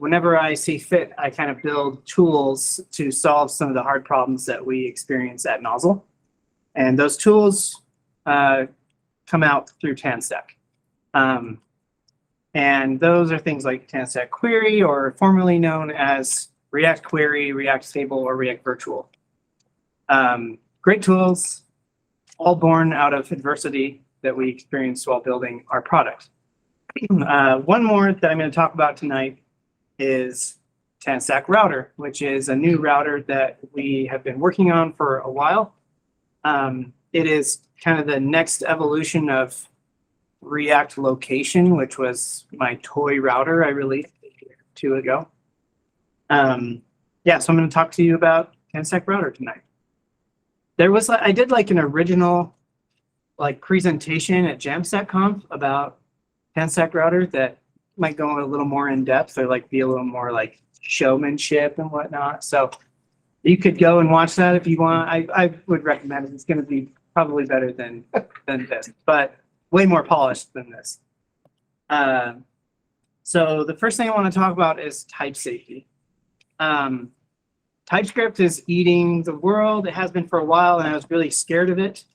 whenever I see fit, I kind of build tools to solve some of the hard problems that we experience at Nozzle. And those tools come out through TanStack. And those are things like TanStack Query, or formerly known as React Query, React Stable, or React Virtual. Great tools, all born out of adversity that we experienced while building our product. One more that I'm going to talk about tonight is TanStack Router, which is a new router that we have been working on for a while. It is kind of the next evolution of React Location, which was my toy router I released a year or two ago. Yeah, so I'm going to talk to you about TanStack Router tonight. I did like an original presentation at JamstackConf about TanStack Router that might go a little more in depth, or be a little more showmanship and whatnot. So you could go and watch that if you want. I would recommend it. It's going to be probably better than this, but way more polished than this. So the first thing I want to talk about is type safety. TypeScript is eating the world. It has been for a while, and I was really scared of it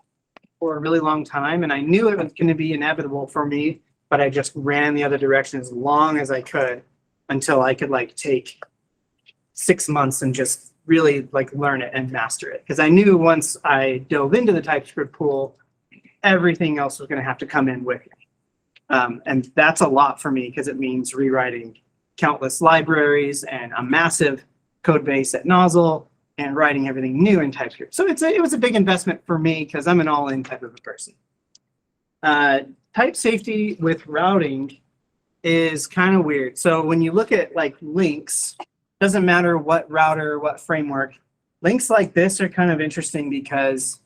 for a really long time. And I knew it was going to be inevitable for me, but I just ran the other direction as long as I could until I could take 6 months and just really learn it and master it. Because I knew once I dove into the TypeScript pool, everything else was going to have to come in with me. And that's a lot for me, because it means rewriting countless libraries and a massive code base at Nozzle and writing everything new in TypeScript. So it was a big investment for me, because I'm an all-in type of a person. Type safety with routing is kind of weird. So when you look at links, doesn't matter what router, what framework, links like this are kind of interesting, because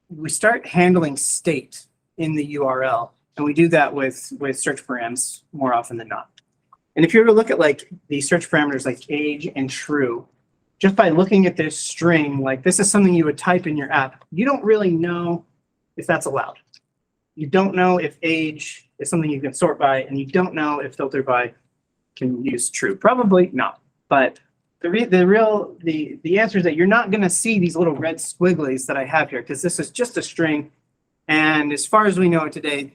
we start handling state in the URL, and we do that with search params more often than not. And if you were to look at the search parameters like age and true, just by looking at this string, this is something you would type in your app, you don't really know if that's allowed. You don't know if age is something you can sort by, and you don't know if filter by can use true. Probably not. But the answer is that you're not going to see these little red squigglies that I have here, because this is just a string. And as far as we know it today,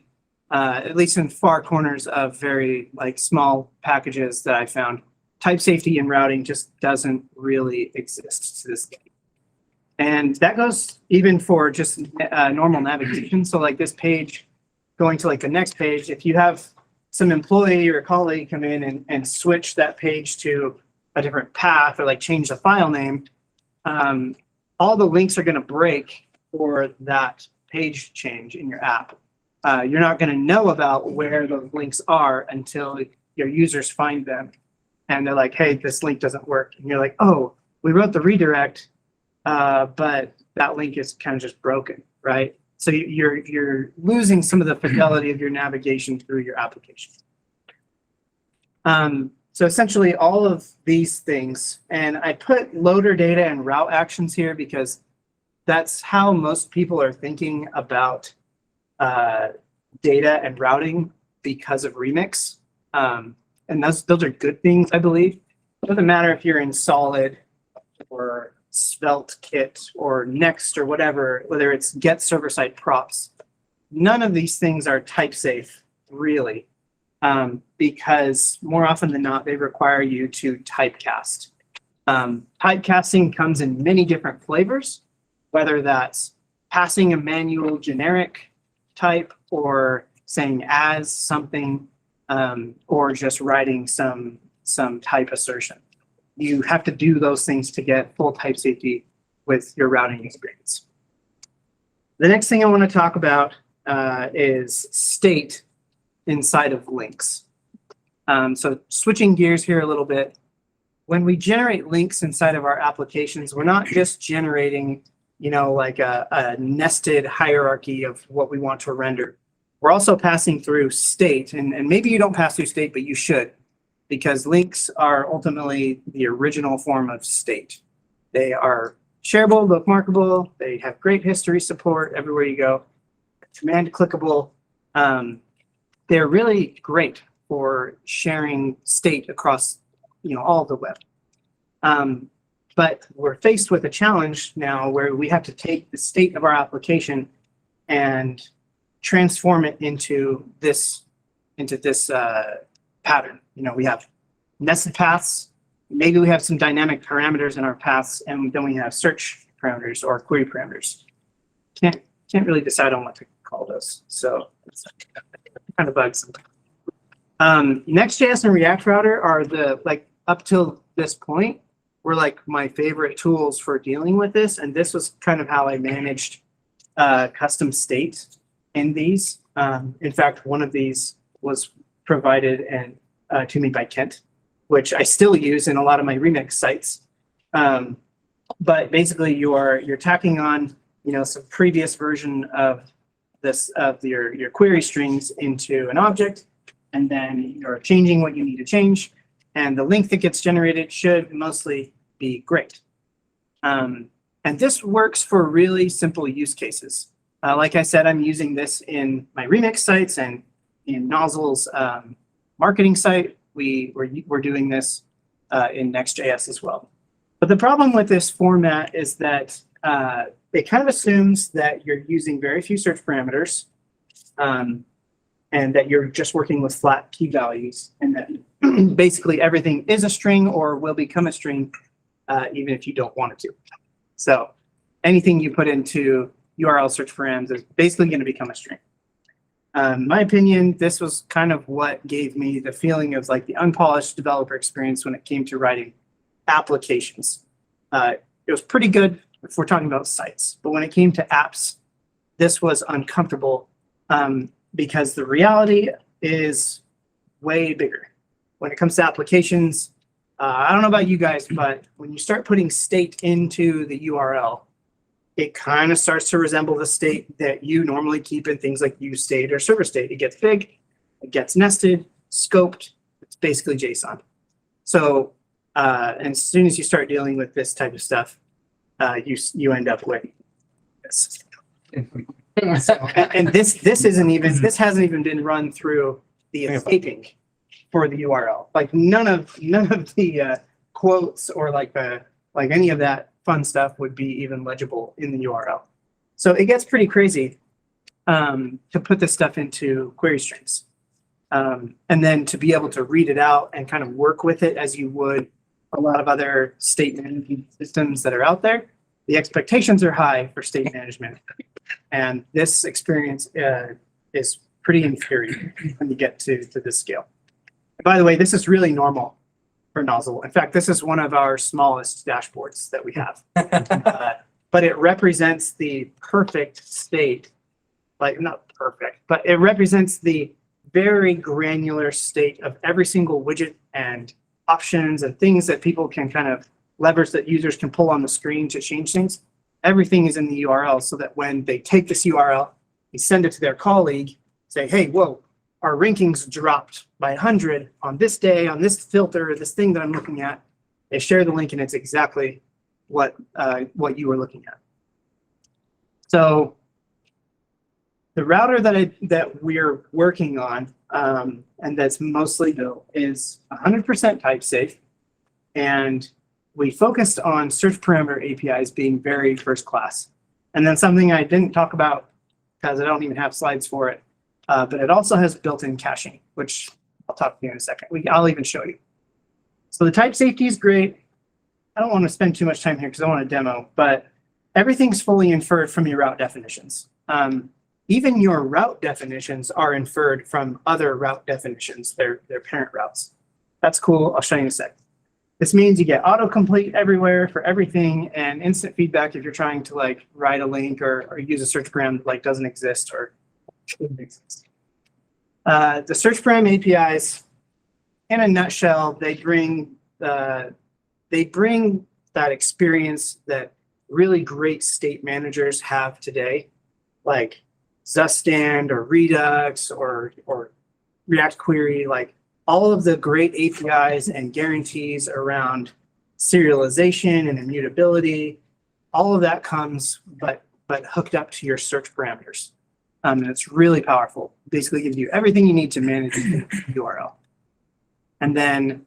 at least in far corners of very small packages that I found, type safety and routing just doesn't really exist to this day. And that goes even for just normal navigation. So this page going to the next page, if you have some employee or colleague come in and switch that page to a different path, or change the file name, all the links are going to break for that page change in your app. You're not going to know about where those links are until your users find them. And they're like, hey, this link doesn't work. And you're like, oh, we wrote the redirect, but that link is kind of just broken, right? So you're losing some of the fidelity of your navigation through your application. So essentially all of these things, and I put loader data and route actions here because that's how most people are thinking about data and routing because of Remix. And those are good things, I believe. It doesn't matter if you're in Solid or Svelte Kit or Next or whatever, whether it's get server-side props. None of these things are type safe, really, because more often than not, they require you to typecast. Typecasting comes in many different flavors, whether that's passing a manual generic type, or saying as something, or just writing some type assertion. You have to do those things to get full type safety with your routing experience. The next thing I want to talk about is state inside of links. So switching gears here a little bit, when we generate links inside of our applications, we're not just generating, a nested hierarchy of what we want to render. We're also passing through state, and maybe you don't pass through state, but you should, because links are ultimately the original form of state. They are shareable, bookmarkable, they have great history support everywhere you go, command clickable. They're really great for sharing state across, all of the web. But we're faced with a challenge now where we have to take the state of our application and transform it into this pattern. We have nested paths. Maybe we have some dynamic parameters in our paths, and then we have search parameters or query parameters. Can't really decide on what to call those. So it's kind of bugs. Next.js and React Router are up till this point were like my favorite tools for dealing with this, and this was kind of how I managed custom state in these. In fact, one of these was provided to me by Kent, which I still use in a lot of my remix sites. But basically, you're tacking on some previous version of your query strings into an object, and then you're changing what you need to change, and the link that gets generated should mostly be great. And this works for really simple use cases. Like I said, I'm using this in my remix sites and in Nozzle's marketing site. We're doing this in Next.js as well. But the problem with this format is that it kind of assumes that you're using very few search parameters, and that you're just working with flat key values, and that basically everything is a string or will become a string even if you don't want it to. So anything you put into URL search params is basically going to become a string. In my opinion, this was kind of what gave me the feeling of like the unpolished developer experience when it came to writing applications. It was pretty good if we're talking about sites, but when it came to apps, this was uncomfortable because the reality is way bigger. When it comes to applications, I don't know about you guys, but when you start putting state into the URL, it kind of starts to resemble the state that you normally keep in things like use state or server state. It gets big, it gets nested, scoped. It's basically JSON. So and as soon as you start dealing with this type of stuff, you end up with this. And this hasn't even been run through the escaping for the URL. Like none of the quotes or like any of that fun stuff would be even legible in the URL. So it gets pretty crazy to put this stuff into query strings. And then to be able to read it out and kind of work with it as you would a lot of other state management systems that are out there. The expectations are high for state management. And this experience is pretty inferior when you get to this scale. By the way, this is really normal for Nozzle. In fact, this is one of our smallest dashboards that we have. But it represents the perfect state, like not perfect, but it represents the very granular state of every single widget and options and things that people can kind of levers that users can pull on the screen to change things. Everything is in the URL so that when they take this URL, they send it to their colleague, say, hey, whoa, our rankings dropped by 100 on this day, on this filter, this thing that I'm looking at. They share the link and it's exactly what you were looking at. So the router that we're working on and that's mostly built is 100% typesafe. And we focused on search parameter APIs being very first class. And then something I didn't talk about because I don't even have slides for it, but it also has built-in caching, which I'll talk to you in a second. I'll even show you. So the type safety is great. I don't want to spend too much time here because I want to demo, but everything's fully inferred from your route definitions. Even your route definitions are inferred from other route definitions, their parent routes. That's cool. I'll show you in a sec. This means you get autocomplete everywhere for everything and instant feedback if you're trying to like write a link or use a search param that like doesn't exist or shouldn't exist. The search param APIs, in a nutshell, they bring that experience that really great state managers have today, like Zustand or Redux or React Query, like all of the great APIs and guarantees around serialization and immutability. All of that comes but hooked up to your search parameters. And it's really powerful. Basically gives you everything you need to manage the URL. And then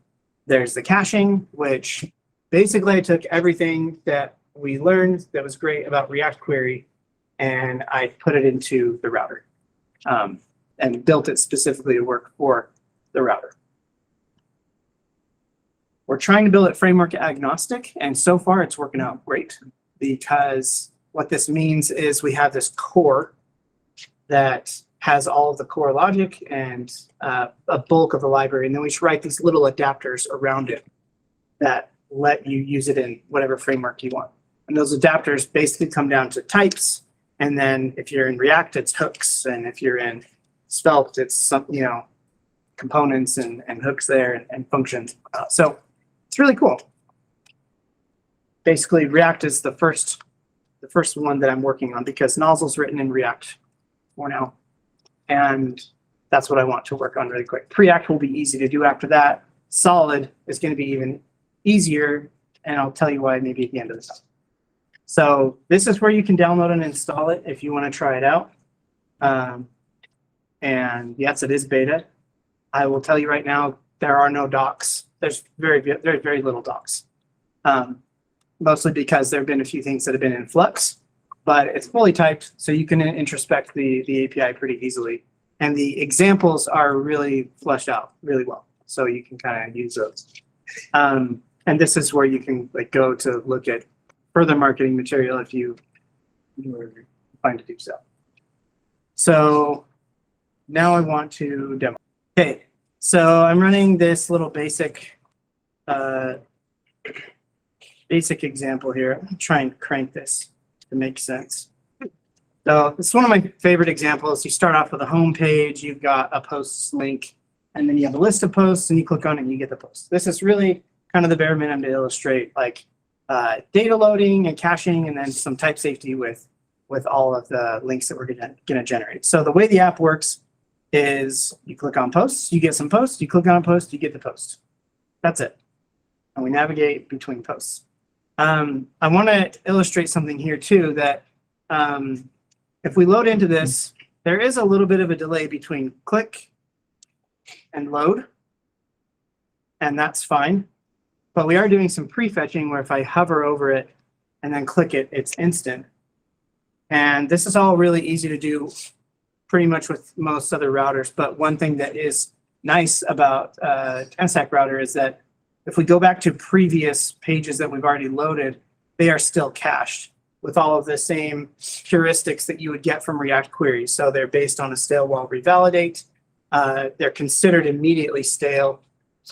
there's the caching, which basically I took everything that we learned that was great about React Query and I put it into the router and built it specifically to work for the router. We're trying to build it framework agnostic, and so far it's working out great, because what this means is we have this core that has all of the core logic and a bulk of the library, and then we should write these little adapters around it that let you use it in whatever framework you want. And those adapters basically come down to types, and then if you're in React, it's hooks, and if you're in Svelte, it's some, components and hooks there and functions. So it's really cool. Basically, React is the first one that I'm working on, because Nozzel's written in React for now, and that's what I want to work on really quick. Preact will be easy to do after that. Solid is going to be even easier, and I'll tell you why maybe at the end of this. So this is where you can download and install it if you want to try it out. And yes, it is beta. I will tell you right now, there are no docs. There's very little docs. Mostly because there have been a few things that have been in flux, but it's fully typed, so you can introspect the API pretty easily. And the examples are really fleshed out really well, so you can kind of use those. And this is where you can go to look at further marketing material if you were inclined to do so. So now I want to demo. Okay, so I'm running this little basic example here. I'm trying to crank this to make sense. So this is one of my favorite examples. You start off with a home page, you've got a posts link, and then you have a list of posts, and you click on it and you get the post. This is really kind of the bare minimum to illustrate data loading and caching, and then some type safety with all of the links that we're gonna generate. So the way the app works is you click on posts, you get some posts, you click on a post, you get the post. That's it. And we navigate between posts. I want to illustrate something here too, that if we load into this, there is a little bit of a delay between click and load, and that's fine. But we are doing some prefetching where if I hover over it and then click it, it's instant. And this is all really easy to do pretty much with most other routers. But one thing that is nice about TanStack Router is that if we go back to previous pages that we've already loaded, they are still cached with all of the same heuristics that you would get from React queries. So they're based on a stale while revalidate. They're considered immediately stale.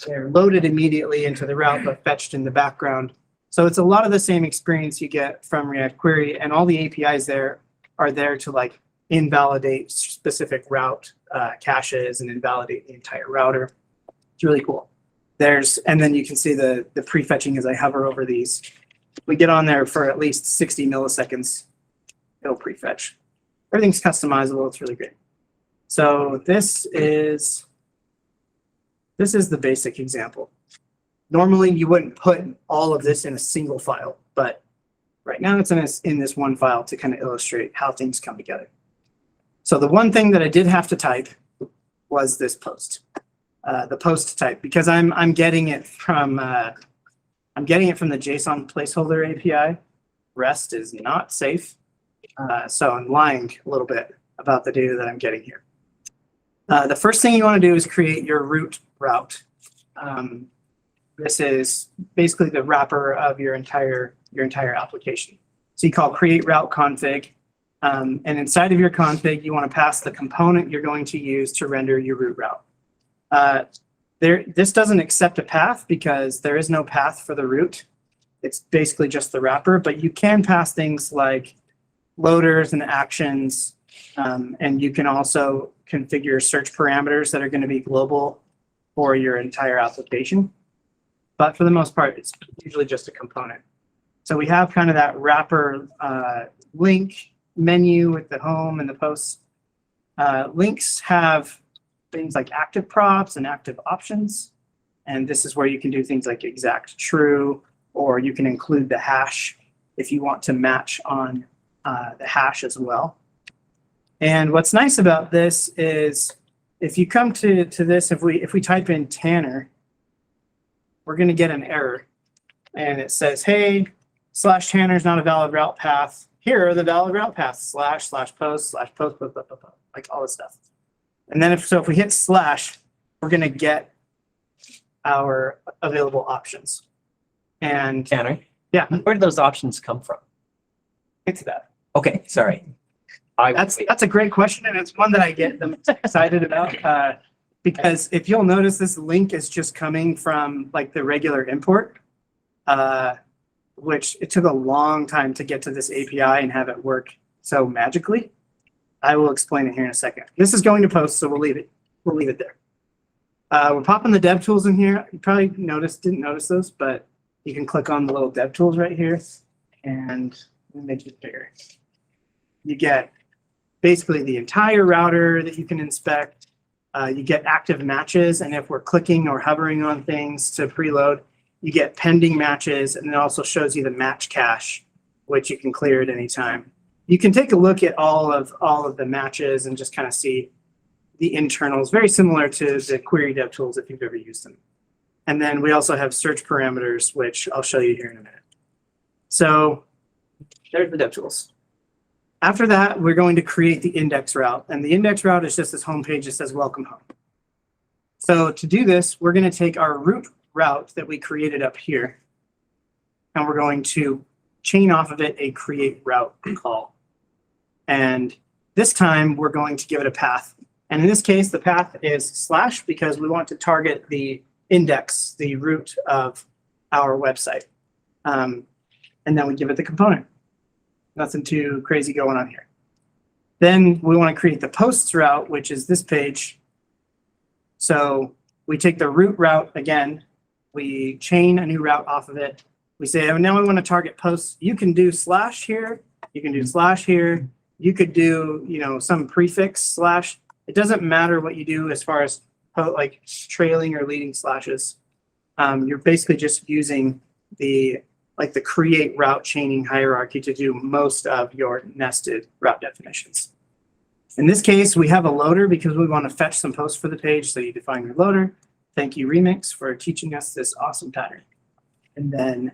They're loaded immediately into the route, but fetched in the background. So it's a lot of the same experience you get from React Query, and all the APIs there are there to invalidate specific route caches and invalidate the entire router. It's really cool. And then you can see the prefetching as I hover over these. If we get on there for at least 60 milliseconds, it'll prefetch. Everything's customizable. It's really great. So this is the basic example. Normally, you wouldn't put all of this in a single file, but right now it's in this one file to kind of illustrate how things come together. So the one thing that I did have to type was this post, the post type, because I'm getting it from the JSON placeholder API. REST is not safe, so I'm lying a little bit about the data that I'm getting here. The first thing you want to do is create your root route. This is basically the wrapper of your entire application. So you call create route config, and inside of your config, you want to pass the component you're going to use to render your root route. This doesn't accept a path because there is no path for the root. It's basically just the wrapper, but you can pass things like loaders and actions, and you can also configure search parameters that are going to be global for your entire application. But for the most part, it's usually just a component. So we have kind of that wrapper link menu with the home and the posts. Links have things like active props and active options. And this is where you can do things like exact true, or you can include the hash if you want to match on the hash as well. And what's nice about this is if you come to this, if we type in Tanner, we're going to get an error. And it says, hey, /Tanner is not a valid route path. Here are the valid route paths, /post, like all this stuff. And then if we hit /, we're going to get our available options. And Tanner, yeah, where do those options come from? get to that. Okay, sorry. That's a great question, and it's one that I get them excited about because if you'll notice, this link is just coming from like the regular import, which it took a long time to get to this API and have it work so magically. I will explain it here in a second. This is going to post, so we'll leave it. We'll leave it there. We're popping the dev tools in here. You probably didn't notice those, but you can click on the little dev tools right here and make it bigger. You get basically the entire router that you can inspect. You get active matches, and if we're clicking or hovering on things to preload, you get pending matches, and it also shows you the match cache, which you can clear at any time. You can take a look at all of the matches and just kind of see the internals, very similar to the query dev tools if you've ever used them. And then we also have search parameters, which I'll show you here in a minute. So there's the dev tools. After that, we're going to create the index route. And the index route is just this home page that says welcome home. So to do this, we're going to take our root route that we created up here, and we're going to chain off of it a create route call. And this time, we're going to give it a path. And in this case, the path is / because we want to target the index, the root of our website. And then we give it the component. Nothing too crazy going on here. Then we want to create the posts route, which is this page. So we take the root route again, we chain a new route off of it. We say, oh, now we want to target posts. You can do / here, you can do / here, you could do, some prefix /. It doesn't matter what you do as far as like trailing or leading slashes. You're basically just using the create route chaining hierarchy to do most of your nested route definitions. In this case, we have a loader because we want to fetch some posts for the page. So you define your loader. Thank you, Remix, for teaching us this awesome pattern. And then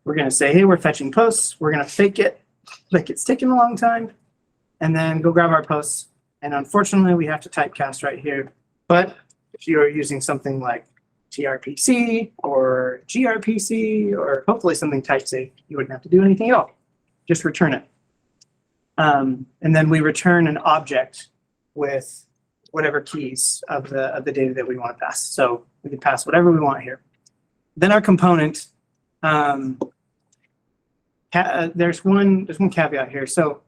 we're going to say, hey, we're fetching posts. We're going to fake it like it's taking a long time, and then go grab our posts. And unfortunately, we have to typecast right here. But if you are using something like TRPC or gRPC or hopefully something typesafe, you wouldn't have to do anything at all. Just return it. And then we return an object with whatever keys of the data that we want to pass. So we can pass whatever we want here. Then our component, there's one caveat here. So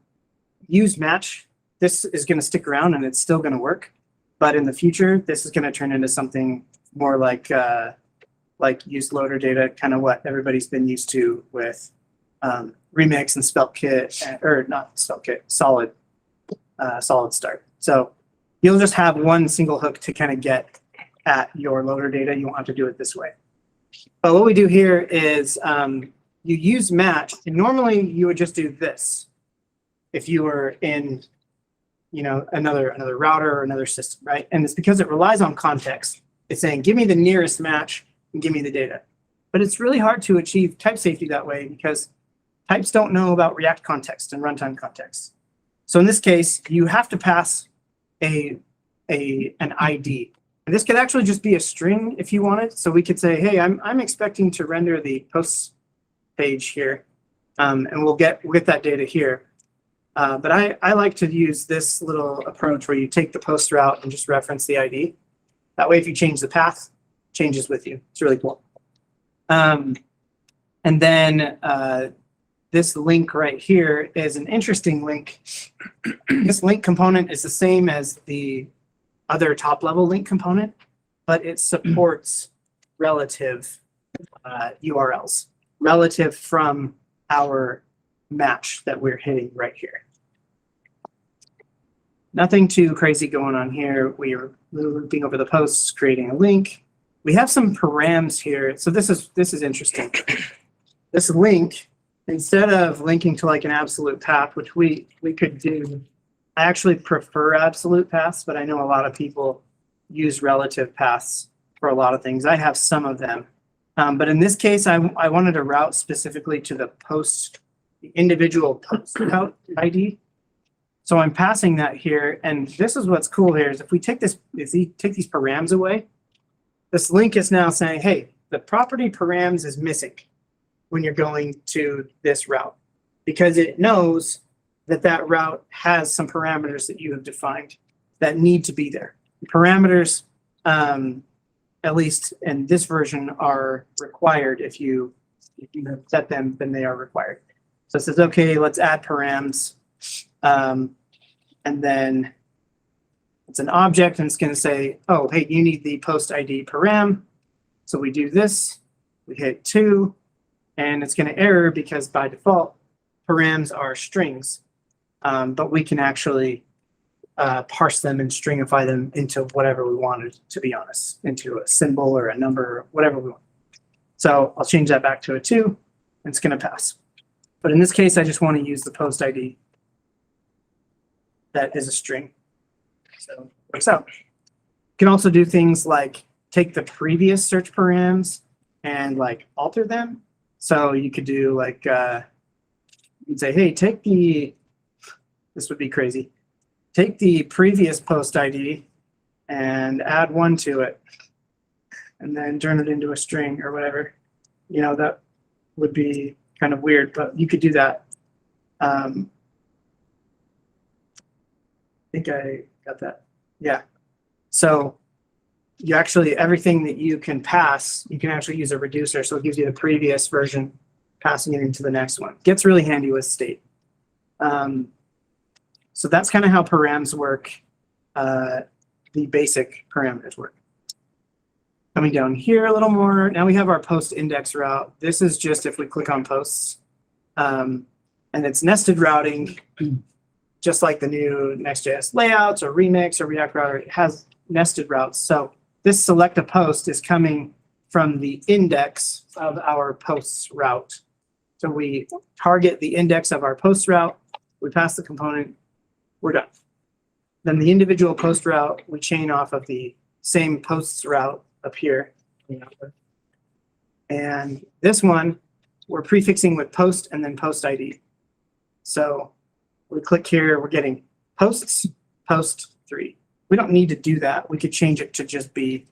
use match, this is going to stick around and it's still going to work. But in the future, this is going to turn into something more like use loader data, kind of what everybody's been used to with Remix and SvelteKit, or not SvelteKit, Solid Start. So you'll just have one single hook to kind of get at your loader data. You won't have to do it this way. But what we do here is you use match, and normally you would just do this if you were in another router or another system, right? And it's because it relies on context. It's saying, give me the nearest match and give me the data. But it's really hard to achieve type safety that way because types don't know about React context and runtime context. So in this case, you have to pass an ID. And this could actually just be a string if you wanted. So we could say, hey, I'm expecting to render the posts page here, and we'll get that data here. But I like to use this little approach where you take the post route and just reference the ID. That way, if you change the path, it changes with you. It's really cool. And then this link right here is an interesting link. This link component is the same as the other top-level link component, but it supports relative URLs, relative from our match that we're hitting right here. Nothing too crazy going on here. We are looping over the posts, creating a link. We have some params here. So this is interesting. This link, instead of linking to like an absolute path, which we could do, I actually prefer absolute paths, but I know a lot of people use relative paths for a lot of things. I have some of them. But in this case, I wanted to route specifically to the individual post route ID. So I'm passing that here, and this is what's cool here is if we take these params away, this link is now saying, hey, the property params is missing when you're going to this route, because it knows that that route has some parameters that you have defined that need to be there. Parameters, at least in this version, are required. If you have set them, then they are required. So it says, okay, let's add params. And then it's an object, and it's going to say, oh, hey, you need the post ID param. So we do this, we hit 2, and it's going to error because by default, params are strings. But we can actually parse them and stringify them into whatever we wanted, to be honest, into a symbol or a number, or whatever we want. So I'll change that back to a 2, and it's going to pass. But in this case, I just want to use the post ID that is a string. So it works out. You can also do things like take the previous search params and like alter them. So you could do like, you'd say, hey, this would be crazy. Take the previous post ID and add 1 to it, and then turn it into a string or whatever. You know, that would be kind of weird, but you could do that. I think I got that. Yeah. So you actually, everything that you can pass, you can actually use a reducer. So it gives you the previous version, passing it into the next one. Gets really handy with state. So that's kind of how params work, the basic parameters work. Coming down here a little more, now we have our post index route. This is just if we click on posts, and it's nested routing, just like the new Next.js layouts or Remix or React Router. It has nested routes. So this select a post is coming from the index of our posts route. So we target the index of our post route, we pass the component, we're done. Then the individual post route, we chain off of the same posts route up here. And this one, we're prefixing with post and then post ID. So we click here, we're getting posts, post 3. We don't need to do that. We could change it to just be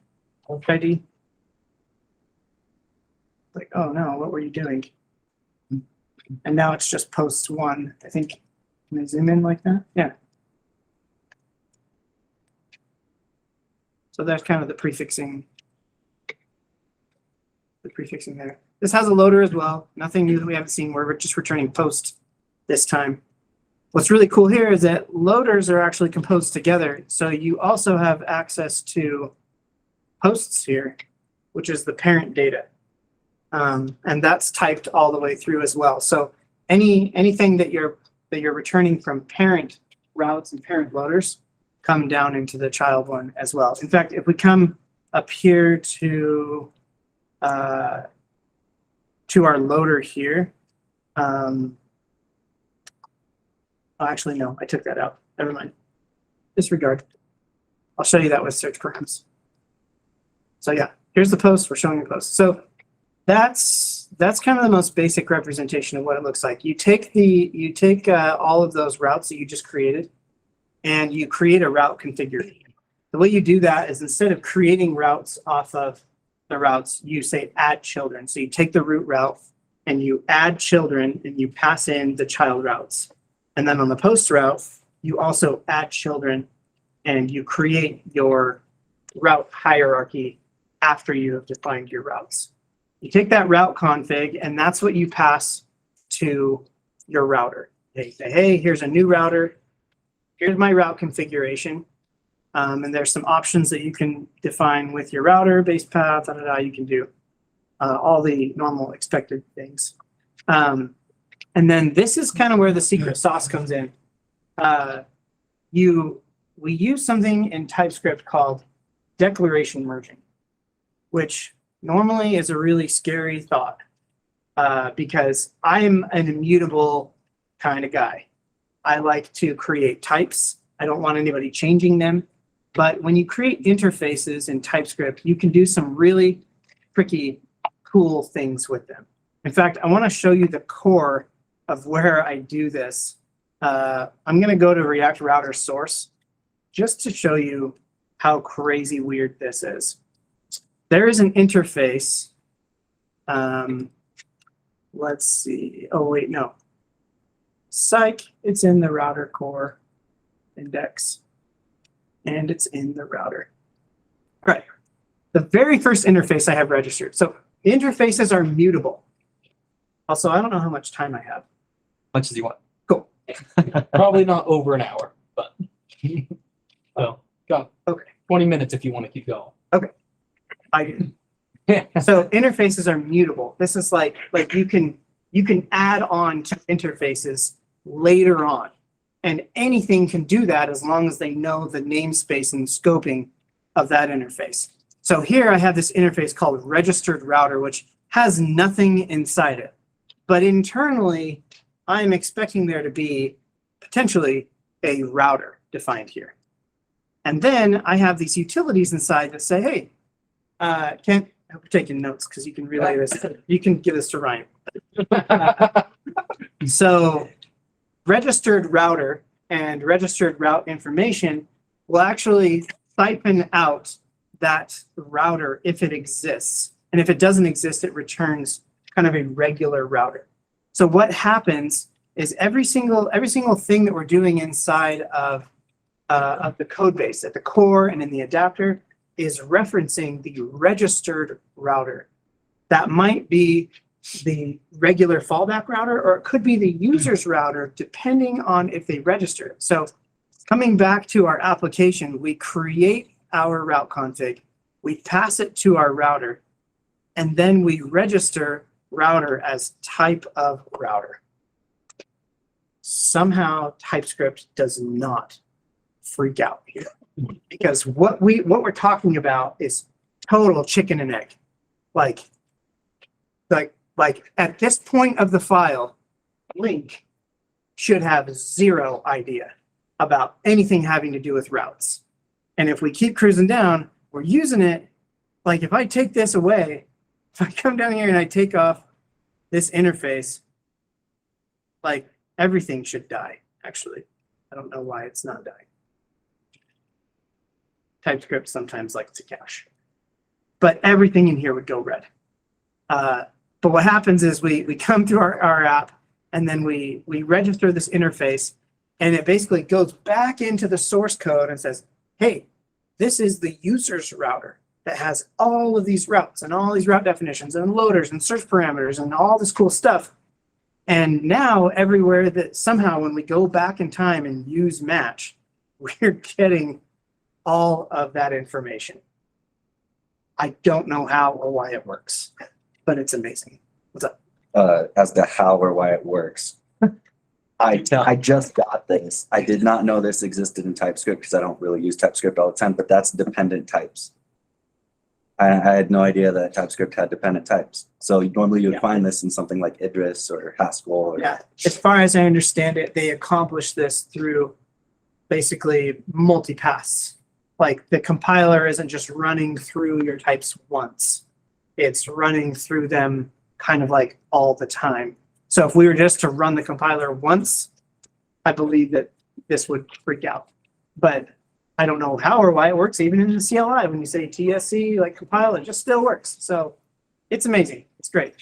post ID. Like, oh no, what were you doing? And now it's just post 1. I think, can I zoom in like that? Yeah. So that's kind of the prefixing there. This has a loader as well. Nothing new that we haven't seen. We're just returning post this time. What's really cool here is that loaders are actually composed together. So you also have access to posts here, which is the parent data. And that's typed all the way through as well. So anything that you're returning from parent routes and parent loaders come down into the child one as well. In fact, if we come up here to our loader here, actually, no, I took that out. Never mind. Disregard. I'll show you that with search params. So yeah, here's the post. We're showing the post. So that's kind of the most basic representation of what it looks like. You take all of those routes that you just created, and you create a route configuration. The way you do that is instead of creating routes off of the routes, you say add children. So you take the root route and you add children and you pass in the child routes. And then on the post route, you also add children and you create your route hierarchy after you have defined your routes. You take that route config and that's what you pass to your router. They say, hey, here's a new router. Here's my route configuration. And there's some options that you can define with your router, base path, you can do all the normal expected things. And then this is kind of where the secret sauce comes in. We use something in TypeScript called declaration merging, which normally is a really scary thought because I'm an immutable kind of guy. I like to create types. I don't want anybody changing them. But when you create interfaces in TypeScript, you can do some really tricky cool things with them. In fact, I want to show you the core of where I do this. I'm going to go to React Router source just to show you how crazy weird this is. There is an interface. Let's see. Oh, wait, no. Psych, it's in the router core index. And it's in the router. All right. The very first interface I have registered. So interfaces are mutable. Also, I don't know how much time I have. Much as you want. Cool. Probably not over an hour, but so go. Okay. 20 minutes if you want to keep going. I do. So interfaces are mutable. This is like you can add on to interfaces later on. And anything can do that as long as they know the namespace and scoping of that interface. So here I have this interface called registered router, which has nothing inside it. But internally, I'm expecting there to be potentially a router defined here. And then I have these utilities inside that say, hey, I hope you're taking notes because you can relay this. You can give this to Ryan. So registered router and registered route information will actually siphon out that router if it exists. And if it doesn't exist, it returns kind of a regular router. So what happens is every single thing that we're doing inside of the code base at the core and in the adapter is referencing the registered router. That might be the regular fallback router, or it could be the user's router, depending on if they register. So coming back to our application, we create our route config, we pass it to our router, and then we register router as type of router. Somehow TypeScript does not freak out here, because what we're talking about is total chicken and egg. Like at this point of the file, Link should have zero idea about anything having to do with routes. And if we keep cruising down, we're using it. Like if I take this away, if I come down here and I take off this interface, like everything should die, actually. I don't know why it's not dying. TypeScript sometimes likes to cache. But everything in here would go red. But what happens is we come through our app, and then we register this interface, and it basically goes back into the source code and says, hey, this is the user's router that has all of these routes and all these route definitions and loaders and search parameters and all this cool stuff. And now everywhere that somehow when we go back in time and use match, we're getting all of that information. I don't know how or why it works, but it's amazing. What's up? As to how or why it works. I just got this. I did not know this existed in TypeScript because I don't really use TypeScript all the time, but that's dependent types. I had no idea that TypeScript had dependent types. So normally you would find this in something like Idris or Haskell. Or Yeah, as far as I understand it, they accomplish this through basically multipaths. Like the compiler isn't just running through your types once. It's running through them kind of like all the time. So if we were just to run the compiler once, I believe that this would freak out. But I don't know how or why it works, even in the CLI. When you say TSC, like compile, it just still works. So it's amazing. It's great.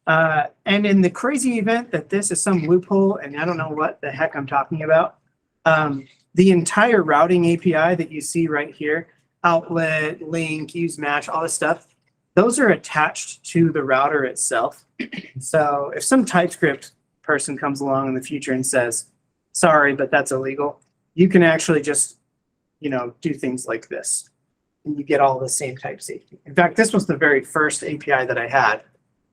And in the crazy event that this is some loophole, and I don't know what the heck I'm talking about, the entire routing API that you see right here, outlet, link, use match, all this stuff, those are attached to the router itself. So if some TypeScript person comes along in the future and says, sorry, but that's illegal, you can actually just, do things like this. And you get all the same type safety. In fact, this was the very first API that I had,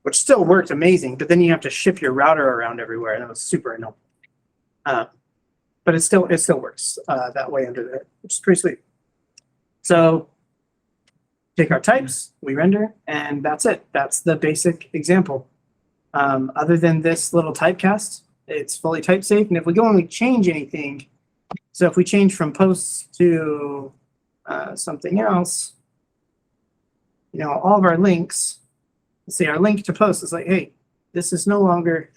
which still worked amazing, but then you have to ship your router around everywhere. And that was super annoying. But it still works that way under there, which is pretty sweet. So take our types, we render, and that's it. That's the basic example. Other than this little typecast, it's fully type safe. And if we go and we change anything, so if we change from posts to something else, all of our links say our link to post is like, hey, this is no longer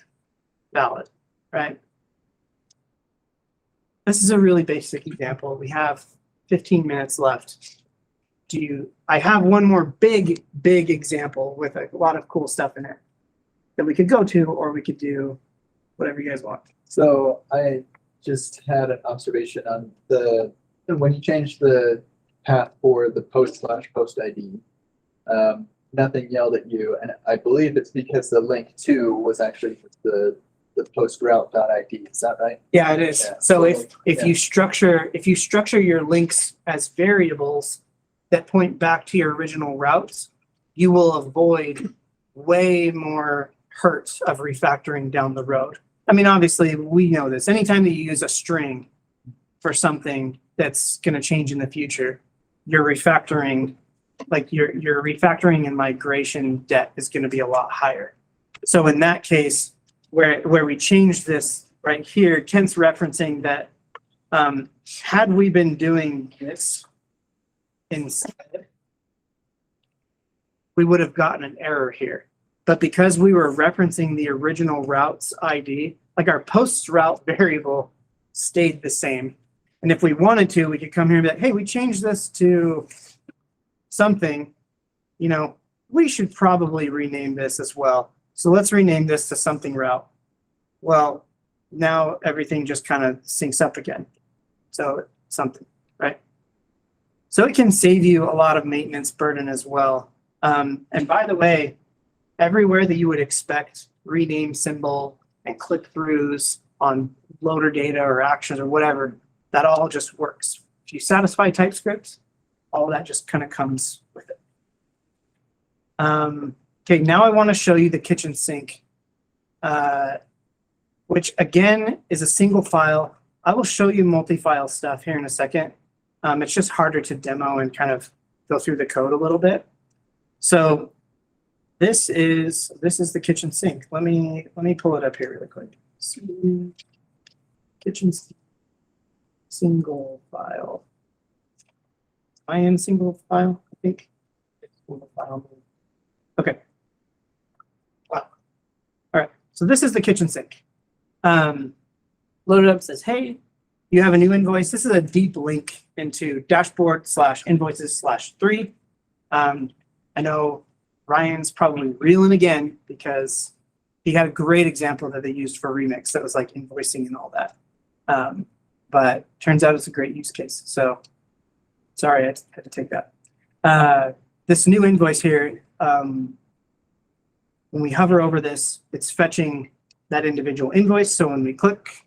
valid, right? This is a really basic example. We have 15 minutes left. I have one more big example with a lot of cool stuff in it that we could go to, or we could do whatever you guys want. So I just had an observation on when you change the path for the post/post ID, nothing yelled at you, and I believe it's because the link to was actually the post route.id. Is that right? Yeah, it is. Yeah. So if Yeah. you structure your links as variables that point back to your original routes, you will avoid way more hurt of refactoring down the road. I mean, obviously, we know this. Anytime that you use a string for something that's going to change in the future, your refactoring, like your refactoring and migration debt is going to be a lot higher. So in that case, where we changed this right here, Kent's referencing that had we been doing this instead, we would have gotten an error here. But because we were referencing the original route's ID, like our posts route variable stayed the same. And if we wanted to, we could come here and be like, hey, we changed this to something, you know, we should probably rename this as well. So let's rename this to something route. Well, now everything just kind of syncs up again. So something, right? So it can save you a lot of maintenance burden as well. And by the way, everywhere that you would expect rename symbol and click-throughs on loader data or actions or whatever, that all just works. If you satisfy TypeScript, all that just kind of comes with it. Okay, now I want to show you the kitchen sink, which again is a single file. I will show you multi-file stuff here in a second. It's just harder to demo and kind of go through the code a little bit. So this is the kitchen sink. Let me pull it up here really quick. Kitchen sink, single file. I am single file, I think. Single file. Okay. Wow. All right. So this is the kitchen sink. Loaded up, says, hey, you have a new invoice. This is a deep link into dashboard/invoices/3. I know Ryan's probably reeling again because he had a great example that they used for Remix that was like invoicing and all that. But turns out it's a great use case. So sorry, I had to take that. This new invoice here, when we hover over this, it's fetching that individual invoice. So when we click,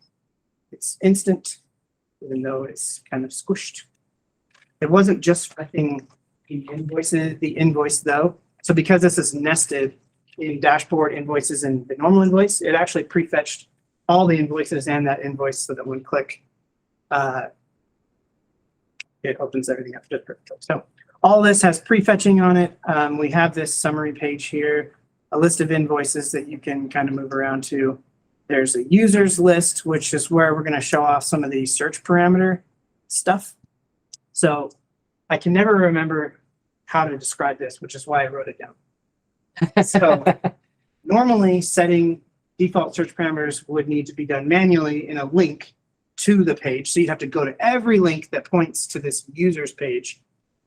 it's instant, even though it's kind of squished. It wasn't just fetching the invoice though. So because this is nested in dashboard invoices and the normal invoice, it actually prefetched all the invoices and that invoice so that when click, it opens everything up just perfectly. So all this has prefetching on it. We have this summary page here, a list of invoices that you can kind of move around to. There's a users list, which is where we're going to show off some of the search parameter stuff. So I can never remember how to describe this, which is why I wrote it down. So normally setting default search parameters would need to be done manually in a link to the page. So you'd have to go to every link that points to this users page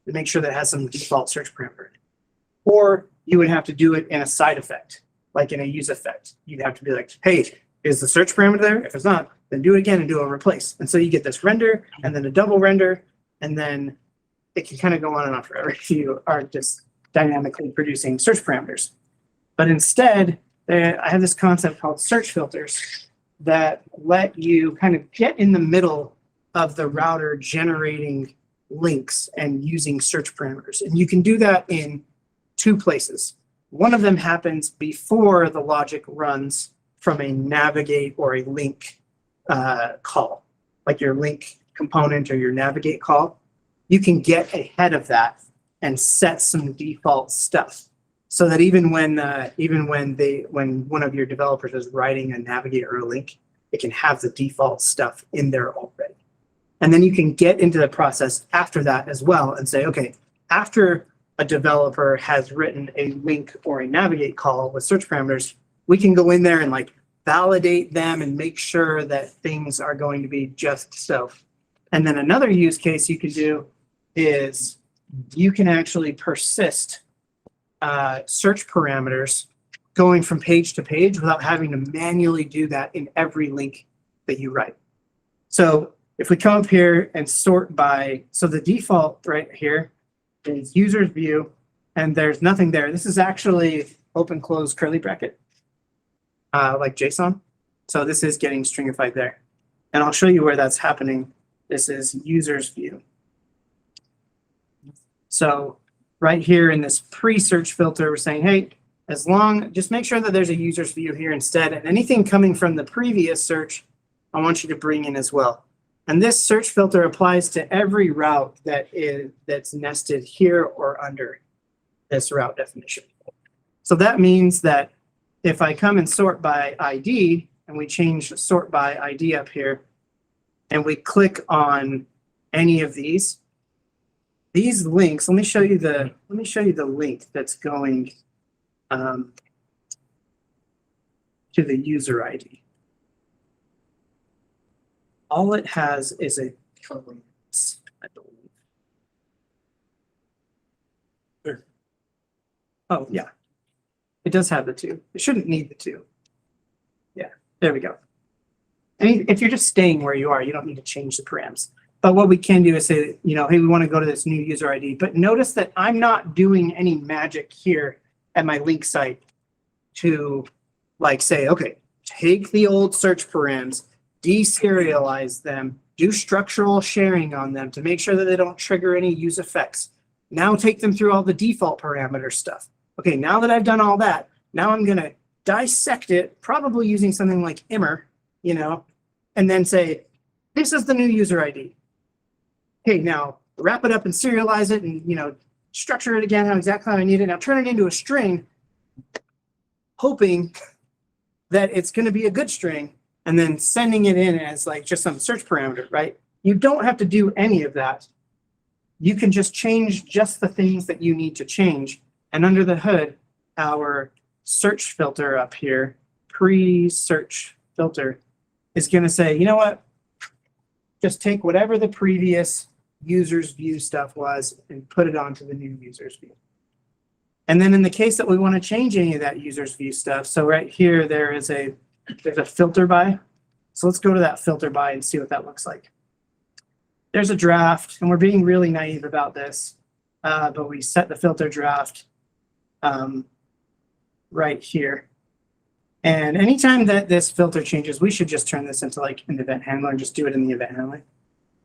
to make sure that it has some default search parameter. Or you would have to do it in a side effect, like in a use effect. You'd have to be like, hey, is the search parameter there? If it's not, then do it again and do a replace. And so you get this render and then a double render, and then it can kind of go on and on forever if you are just dynamically producing search parameters. But instead, I have this concept called search filters that let you kind of get in the middle of the router generating links and using search parameters. And you can do that in two places. One of them happens before the logic runs from a navigate or a link call, like your link component or your navigate call. You can get ahead of that and set some default stuff so that even when one of your developers is writing a navigate or a link, it can have the default stuff in there already. And then you can get into the process after that as well and say, okay, after a developer has written a link or a navigate call with search parameters, we can go in there and like validate them and make sure that things are going to be just so. And then another use case you can do is you can actually persist search parameters going from page to page without having to manually do that in every link that you write. So if we come up here and sort by, so the default right here is users view, and there's nothing there. This is actually open close curly bracket, like JSON. So this is getting stringified there. And I'll show you where that's happening. This is users view. So right here in this pre-search filter, we're saying, hey, just make sure that there's a users view here instead, and anything coming from the previous search, I want you to bring in as well. And this search filter applies to every route that's nested here or under this route definition. So that means that if I come and sort by ID, and we change sort by ID up here, and we click on any of these links, let me show you the link that's going to the user ID. All it has is a comments, I believe. Sure. Oh, yeah. It does have the two. It shouldn't need the two. Yeah, there we go. And if you're just staying where you are, you don't need to change the params. But what we can do is say, you know, hey, we want to go to this new user ID. But notice that I'm not doing any magic here at my link site to like say, okay, take the old search params, deserialize them, do structural sharing on them to make sure that they don't trigger any use effects. Now take them through all the default parameter stuff. Okay, now that I've done all that, now I'm going to dissect it, probably using something like immer, you know, and then say, this is the new user ID. Okay, now wrap it up and serialize it and, you know, structure it again exactly how I need it. Now turn it into a string, hoping that it's going to be a good string, and then sending it in as like just some search parameter, right? You don't have to do any of that. You can just change just the things that you need to change. And under the hood, our search filter up here, pre-search filter, is going to say, you know what? Just take whatever the previous user's view stuff was and put it onto the new user's view. And then in the case that we want to change any of that user's view stuff, so right here, there's a filter by. So let's go to that filter by and see what that looks like. There's a draft, and we're being really naive about this, but we set the filter draft right here. And anytime that this filter changes, we should just turn this into like an event handler and just do it in the event handler.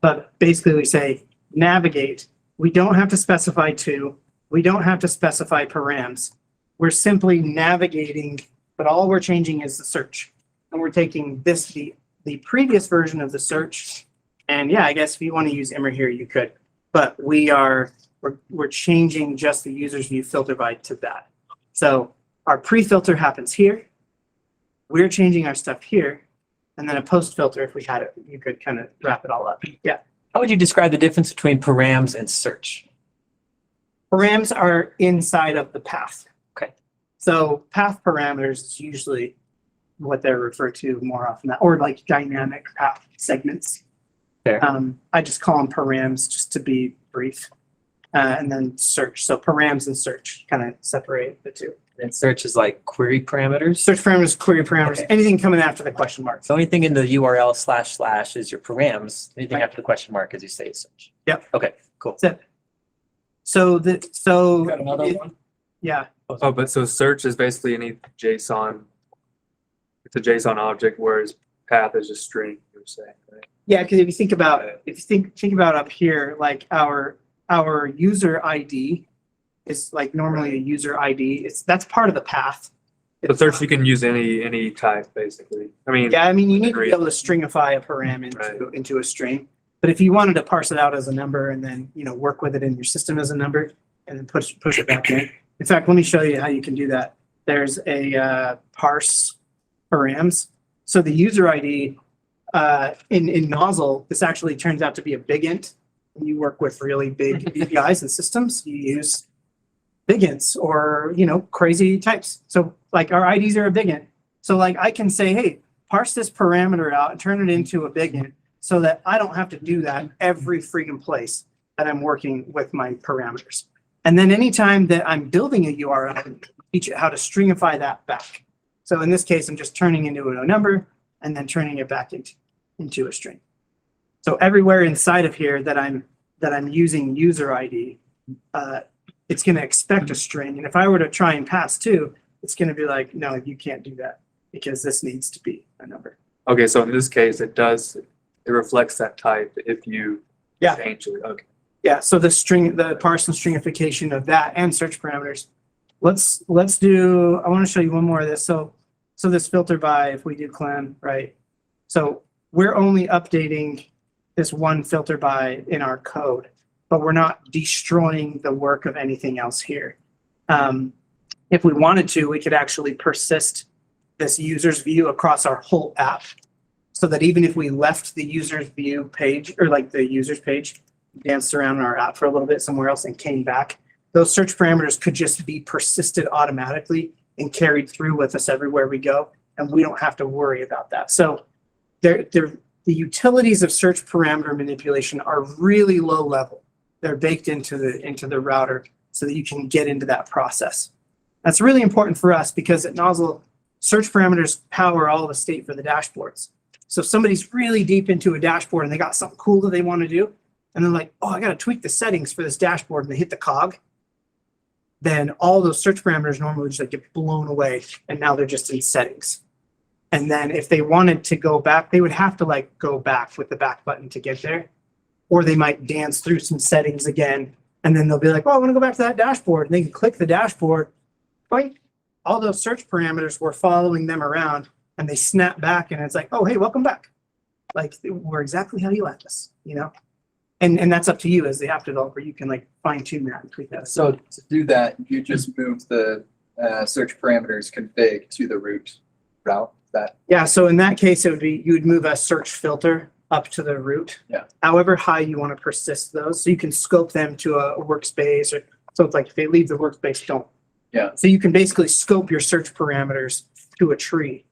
But basically we say navigate. We don't have to specify to. We don't have to specify params. We're simply navigating, but all we're changing is the search. And we're taking this, the previous version of the search. And yeah, I guess if you want to use immer here, you could. But we're changing just the user's view filter by to that. So our pre-filter happens here. We're changing our stuff here. And then a post filter, if we had it, you could kind of wrap it all up. Yeah. How would you describe the difference between params and search? Params are inside of the path. Okay. So path parameters is usually what they're referred to more often, or like dynamic path segments. Fair. I just call them params just to be brief. And then search. So params and search kind of separate the two. And search is like query parameters. Search parameters, query parameters, Okay. anything coming after the question mark. So anything in the URL / is your params. Anything Right. after the question mark is you say search. Yep. Okay, cool. That's it. So Got another one? yeah. Oh, but so search is basically any JSON. It's a JSON object, whereas path is just string, you were saying, right? Yeah, because if you think about think about up here, like our user ID is like normally a user ID. That's part of the path. So search, you can use any type, basically. I mean, Yeah, I mean, you need to be able to stringify a param into a string. But if you wanted to parse it out as a number and then, you know, work with it in your system as a number and then push it back in. In fact, let me show you how you can do that. There's a parse params. So the user ID in Nozzle, this actually turns out to be a big int. When you work with really big APIs and systems, you use big ints or, crazy types. So like our IDs are a big int. So like I can say, hey, parse this parameter out and turn it into a big int so that I don't have to do that every freaking place that I'm working with my parameters. And then anytime that I'm building a URL, teach it how to stringify that back. So in this case, I'm just turning into a number and then turning it back into a string. So everywhere inside of here that I'm using user ID, it's going to expect a string. And if I were to try and pass 2, it's going to be like, no, you can't do that because this needs to be a number. Okay, so in this case, it reflects that type if you change it. Okay. Yeah, so the parse and stringification of that and search parameters. Let's do, I want to show you one more of this. So this filter by, if we do clan, right? So we're only updating this one filter by in our code, but we're not destroying the work of anything else here. If we wanted to, we could actually persist this user's view across our whole app so that even if we left the user's view page or like the user's page, danced around in our app for a little bit somewhere else and came back, those search parameters could just be persisted automatically and carried through with us everywhere we go, and we don't have to worry about that. So the utilities of search parameter manipulation are really low level. They're baked into the router so that you can get into that process. That's really important for us because at Nozzle, search parameters power all the state for the dashboards. So if somebody's really deep into a dashboard and they got something cool that they want to do, and they're like, oh, I got to tweak the settings for this dashboard, and they hit the cog, then all those search parameters normally just like get blown away, and now they're just in settings. And then if they wanted to go back, they would have to like go back with the back button to get there, or they might dance through some settings again, and then they'll be like, oh, I want to go back to that dashboard, and they can click the dashboard, boink, all those search parameters were following them around, and they snap back, and it's like, oh, hey, welcome back. Like, we're exactly how you left us, And that's up to you as the app developer. You can like fine tune that and tweak that. So to do that, you just move the search parameters config to the root route. Yeah. So in that case, it would be you would move a search filter up to the root. Yeah. However high you want to persist those, so you can scope them to a workspace, or so it's like if they leave the workspace, don't. Yeah. So you can basically scope your search parameters to a tree,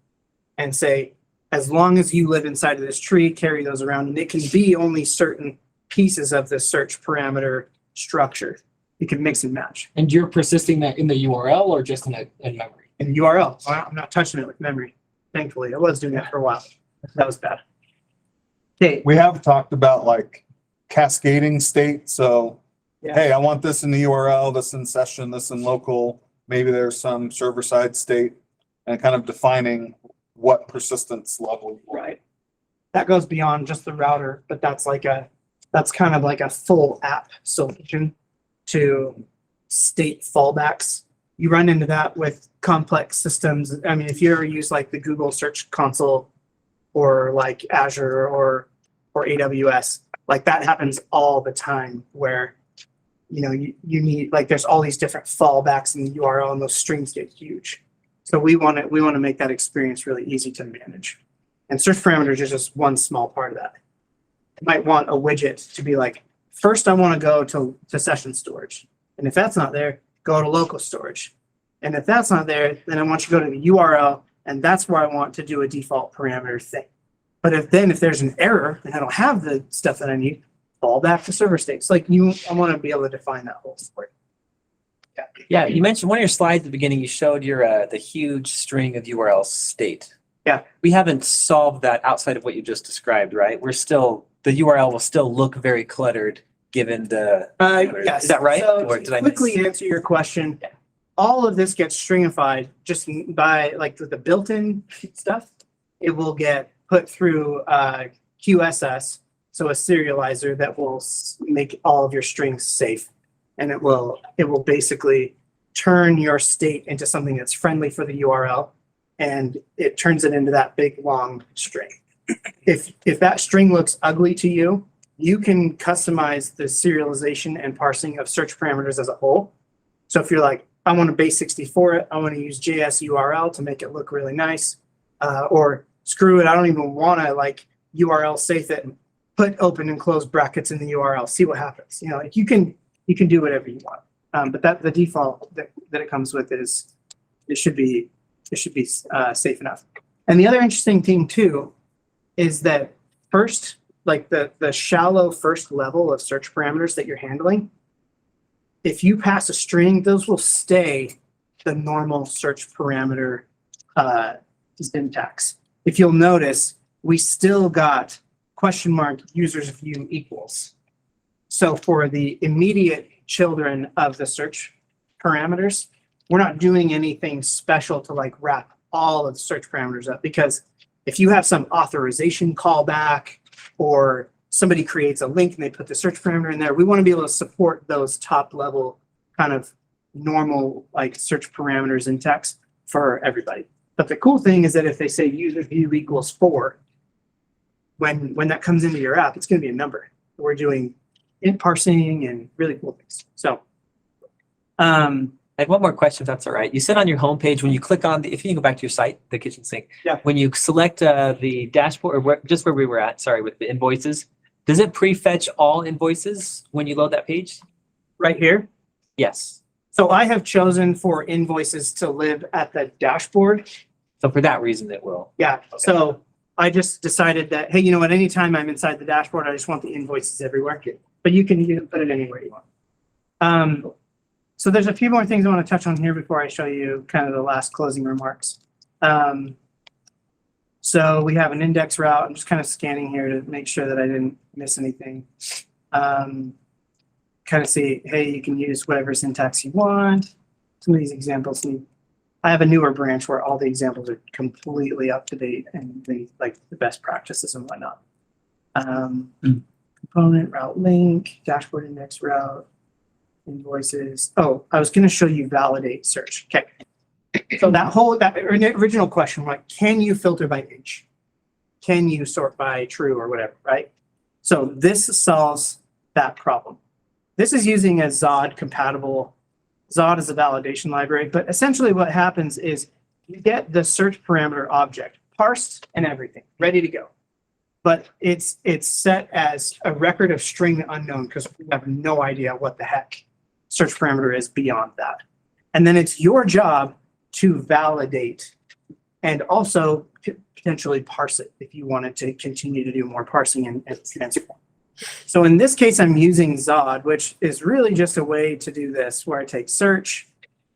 and say, as long as you live inside of this tree, carry those around, and it can be only certain pieces of the search parameter structure. You can mix and match. And you're persisting that in the URL or just in memory? In URL, I'm not touching it with memory. Thankfully, I was doing that for a while. That was bad. Okay. We have talked about like cascading state. So, Yeah. hey, I want this in the URL, this in session, this in local. Maybe there's some server side state, and kind of defining what persistence level you want. Right. That goes beyond just the router, but that's kind of like a full app solution to state fallbacks. You run into that with complex systems. I mean, if you ever use like the Google Search Console or like Azure or AWS, like that happens all the time where, you need, like, there's all these different fallbacks in the URL and those strings get huge. So we want to make that experience really easy to manage. And search parameters is just one small part of that. You might want a widget to be like, first I want to go to session storage. And if that's not there, go to local storage. And if that's not there, then I want you to go to the URL, and that's where I want to do a default parameter thing. But if there's an error and I don't have the stuff that I need, fall back to server states. Like I want to be able to define that whole story. Yeah, you mentioned one of your slides at the beginning, you showed your the huge string of URL state. Yeah. We haven't solved that outside of what you just described, right? The URL will still look very cluttered given the. Yes. Is that right? So Or to did I miss? quickly answer your question, all of this gets stringified just by like the built-in stuff. It will get put through QSS, so a serializer that will make all of your strings safe, and it will basically turn your state into something that's friendly for the URL, and it turns it into that big long string. If that string looks ugly to you, you can customize the serialization and parsing of search parameters as a whole. So if you're like, I want to base 64 it, I want to use JS URL to make it look really nice, or screw it, I don't even want to like URL safe it and put open and close brackets in the URL, see what happens. Like you can do whatever you want. But that the default that it comes with is it should be safe enough. And the other interesting thing too is that first, like the shallow first level of search parameters that you're handling, if you pass a string, those will stay the normal search parameter syntax. If you'll notice, we still got question mark users view equals. So for the immediate children of the search parameters, we're not doing anything special to like wrap all of the search parameters up, because if you have some authorization callback or somebody creates a link and they put the search parameter in there, we want to be able to support those top level kind of normal like search parameters in text for everybody. But the cool thing is that if they say user view equals 4, when that comes into your app, it's going to be a number. We're doing int parsing and really cool things. So, I have one more question, if that's all right. You said on your homepage, when you click on if you can go back to your site, the kitchen sink, yeah. When you select the dashboard, or just where we were at, sorry, with the invoices, does it prefetch all invoices when you load that page? Right here. Yes. So I have chosen for invoices to live at the dashboard. So for that reason, it will. Yeah. So I just decided that, hey, you know what, anytime I'm inside the dashboard, I just want the invoices everywhere. But you can put it anywhere you want. So there's a few more things I want to touch on here before I show you kind of the last closing remarks. So we have an index route. I'm just kind of scanning here to make sure that I didn't miss anything. Kind of see, hey, you can use whatever syntax you want. Some of these examples need. I have a newer branch where all the examples are completely up to date and they like the best practices and whatnot. Component, route link, dashboard index route, invoices. Oh, I was going to show you validate search. Okay. So that original question, like, can you filter by age? Can you sort by true or whatever, right? So this solves that problem. This is using a Zod compatible. Zod is a validation library, but essentially what happens is you get the search parameter object parsed and everything ready to go. But it's set as a record of string unknown because we have no idea what the heck search parameter is beyond that. And then it's your job to validate and also potentially parse it if you wanted to continue to do more parsing and transform. So in this case, I'm using Zod, which is really just a way to do this, where I take search,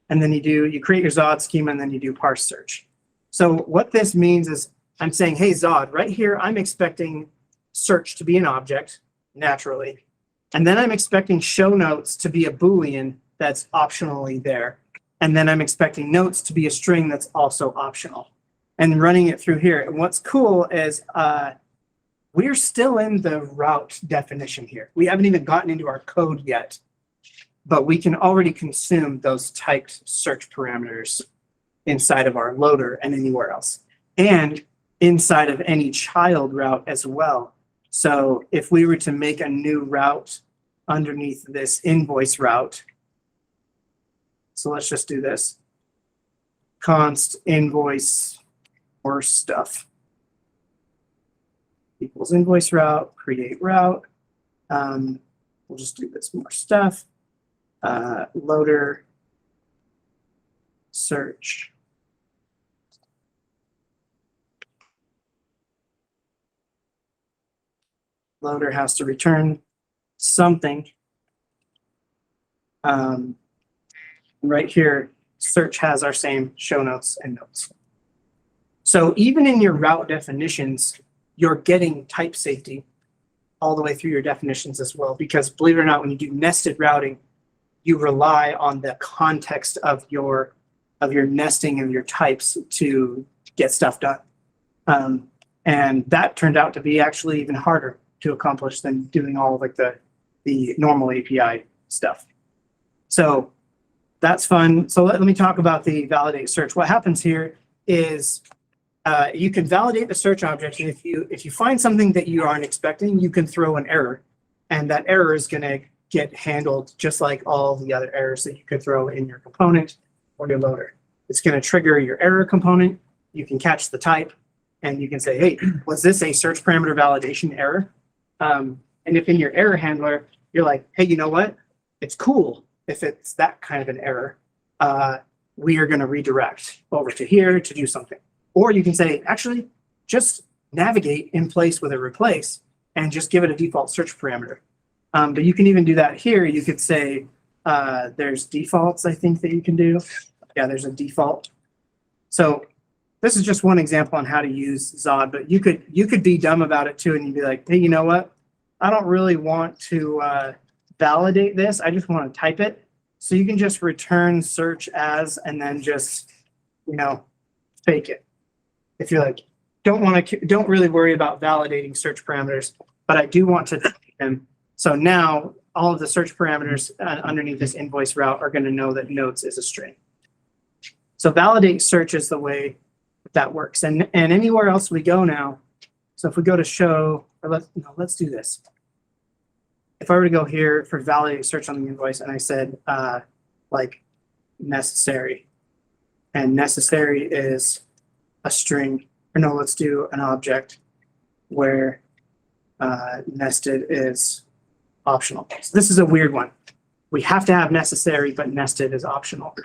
and then you create your Zod schema, and then you do parse search. So what this means is I'm saying, hey, Zod, right here, I'm expecting search to be an object, naturally. And then I'm expecting show notes to be a Boolean that's optionally there. And then I'm expecting notes to be a string that's also optional. And running it through here. And what's cool is we're still in the route definition here. We haven't even gotten into our code yet, but we can already consume those typed search parameters inside of our loader and anywhere else, and inside of any child route as well. So if we were to make a new route underneath this invoice route, so let's just do this, const invoice or stuff. Equals invoice route, create route. We'll just do this more stuff. Loader, search. Loader has to return something. Right here, search has our same show notes and notes. So even in your route definitions, you're getting type safety all the way through your definitions as well, because believe it or not, when you do nested routing, you rely on the context of your nesting of your types to get stuff done. And that turned out to be actually even harder to accomplish than doing all of like the normal API stuff. So that's fun. So let me talk about the validate search. What happens here is you can validate the search object, and if you find something that you aren't expecting, you can throw an error, and that error is going to get handled just like all the other errors that you could throw in your component or your loader. It's going to trigger your error component. You can catch the type, and you can say, hey, was this a search parameter validation error? And if in your error handler, you're like, hey, you know what? It's cool. if it's that kind of an error, we are going to redirect over to here to do something. Or you can say, actually, just navigate in place with a replace and just give it a default search parameter. But you can even do that here. You could say, there's defaults, I think, that you can do. Yeah, there's a default. So this is just one example on how to use Zod, but you could be dumb about it too, and you'd be like, hey, you know what? I don't really want to validate this. I just want to type it. So you can just return search as, and then just, fake it. If you're like, don't really worry about validating search parameters, but I do want to type them. So now all of the search parameters underneath this invoice route are going to know that notes is a string. So validate search is the way that works. And anywhere else we go now, so if we go to show, or let's do this. If I were to go here for validate search on the invoice and I said like necessary, and necessary is a string, or no, let's do an object where nested is optional. So this is a weird one. We have to have necessary, but nested is optional.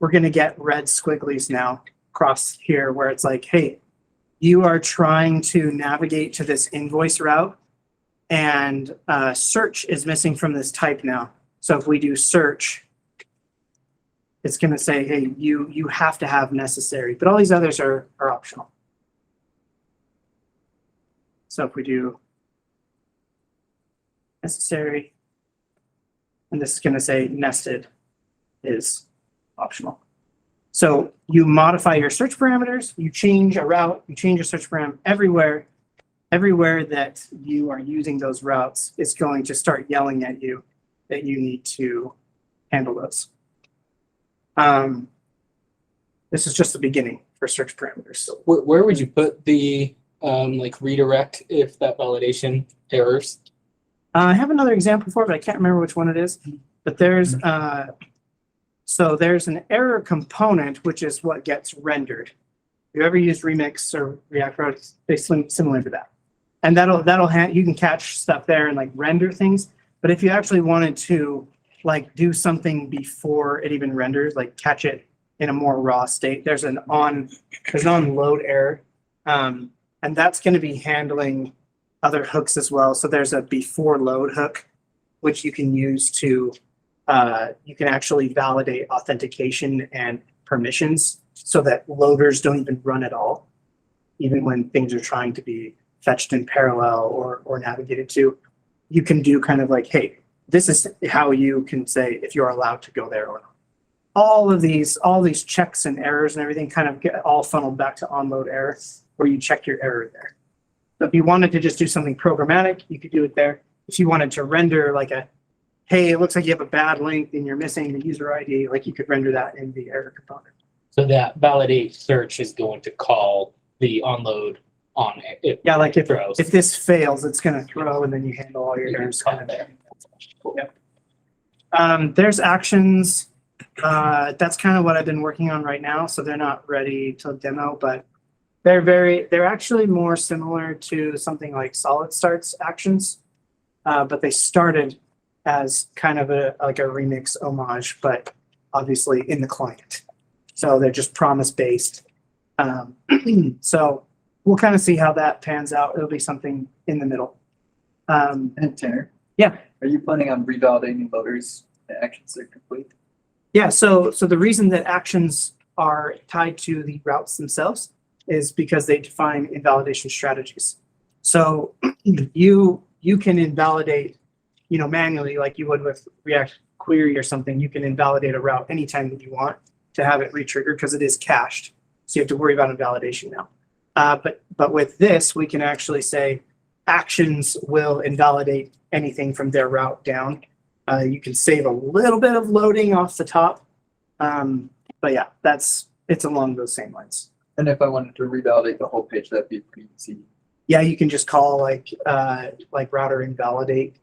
We're going to get red squigglies now across here where it's like, hey, you are trying to navigate to this invoice route, and search is missing from this type now. So if we do search, it's going to say, hey, you have to have necessary, but all these others are optional. So if we do necessary, and this is going to say nested is optional. So you modify your search parameters, you change a route, you change your search param everywhere that you are using those routes, it's going to start yelling at you that you need to handle those. This is just the beginning for search parameters. So Where would you put the like redirect if that validation errors? I have another example for it, but I can't remember which one it is. But there's so there's an error component, which is what gets rendered. If you ever used Remix or React Router, they similar to that. And you can catch stuff there and like render things. But if you actually wanted to like do something before it even renders, like catch it in a more raw state, there's an onload error. And that's going to be handling other hooks as well. So there's a before load hook, which you can use to you can actually validate authentication and permissions so that loaders don't even run at all, even when things are trying to be fetched in parallel or navigated to. You can do kind of like, hey, this is how you can say if you're allowed to go there or not. All these checks and errors and everything kind of get all funneled back to onload error, where you check your error there. So if you wanted to just do something programmatic, you could do it there. If you wanted to render like a, hey, it looks like you have a bad link and you're missing the user ID, like you could render that in the error component. So that validate search is going to call the onload on it. Yeah, like if throws. this fails, it's going to throw, and then you handle all your errors kind of there. Yep. There's actions. That's kind of what I've been working on right now. So they're not ready to demo, but they're actually more similar to something like solid starts actions, but they started as kind of like a remix homage, but obviously in the client. So they're just promise based. So we'll kind of see how that pans out. It'll be something in the middle. And Tanner? Yeah. Are you planning on revalidating loaders and actions are complete? Yeah, so the reason that actions are tied to the routes themselves is because they define invalidation strategies. So you can invalidate, manually, like you would with React Query or something. You can invalidate a route anytime that you want to have it retrigger because it is cached. So you have to worry about invalidation now. But with this, we can actually say actions will invalidate anything from their route down. You can save a little bit of loading off the top. But yeah, it's along those same lines. And if I wanted to revalidate the whole page, that'd be pretty easy. Yeah, you can just call like router invalidate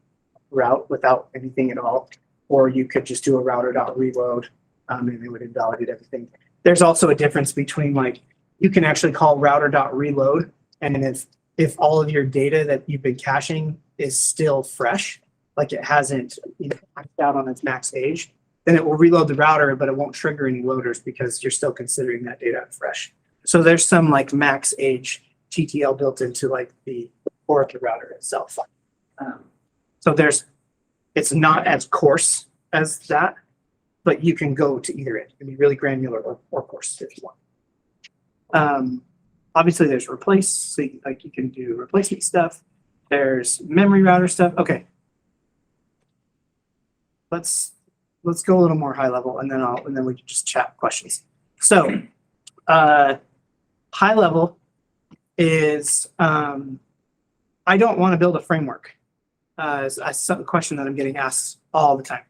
route without anything at all. Or you could just do a router.reload and it would invalidate everything. There's also a difference between like, you can actually call router.reload, and if all of your data that you've been caching is still fresh, like it hasn't maxed out on its max age, then it will reload the router, but it won't trigger any loaders because you're still considering that data fresh. So there's some like max age TTL built into like the core of the router itself. So it's not as coarse as that, but you can go to either end. It can be really granular or coarse if you want. Obviously there's replace, so you can do replacement stuff. There's memory router stuff. Okay. Let's go a little more high level, and then we can just chat questions. So high level is I don't want to build a framework. It's a question that I'm getting asked all the time.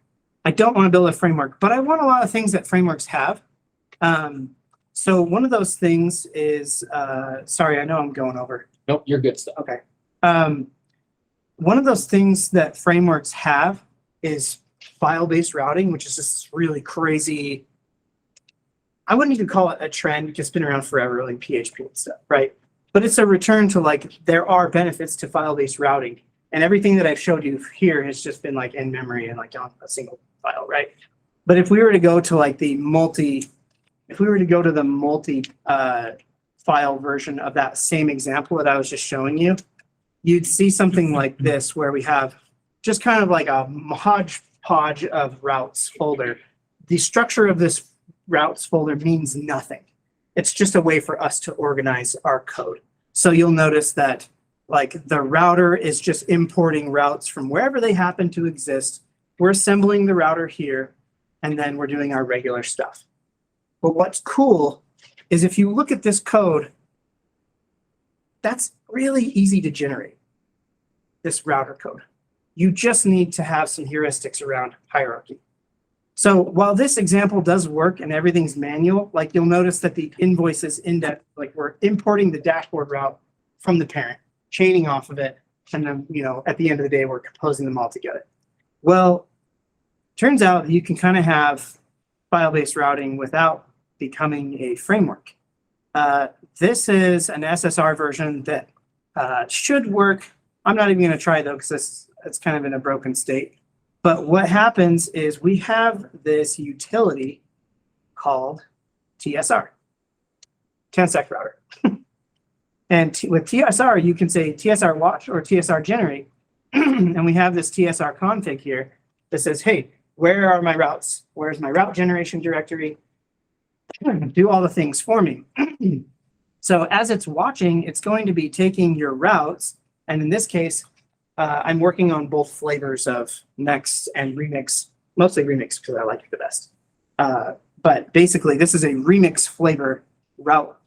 I don't want to build a framework, but I want a lot of things that frameworks have. So one of those things is, sorry, I know I'm going over. Nope, you're good stuff. Okay. One of those things that frameworks have is file-based routing, which is just really crazy. I wouldn't even call it a trend because it's been around forever, like PHP and stuff, right? But it's a return to like, there are benefits to file-based routing. And everything that I've showed you here has just been like in memory and like on a single file, right? But if we were to go to like the multi file version of that same example that I was just showing you, you'd see something like this where we have just kind of like a hodgepodge of routes folder. The structure of this routes folder means nothing. It's just a way for us to organize our code. So you'll notice that like the router is just importing routes from wherever they happen to exist. We're assembling the router here, and then we're doing our regular stuff. But what's cool is if you look at this code, that's really easy to generate, this router code. You just need to have some heuristics around hierarchy. So while this example does work and everything's manual, like you'll notice that the invoices index, like we're importing the dashboard route from the parent, chaining off of it, and then, you know, at the end of the day, we're composing them all together. Well, turns out you can kind of have file-based routing without becoming a framework. This is an SSR version that should work. I'm not even going to try though, because it's kind of in a broken state. But what happens is we have this utility called TSR, TanStack Router. And with TSR, you can say TSR watch or TSR generate. And we have this TSR config here that says, hey, where are my routes? Where's my route generation directory? Do all the things for me. So as it's watching, it's going to be taking your routes. And in this case, I'm working on both flavors of Next and Remix, mostly Remix because I like it the best. But basically, this is a Remix flavor route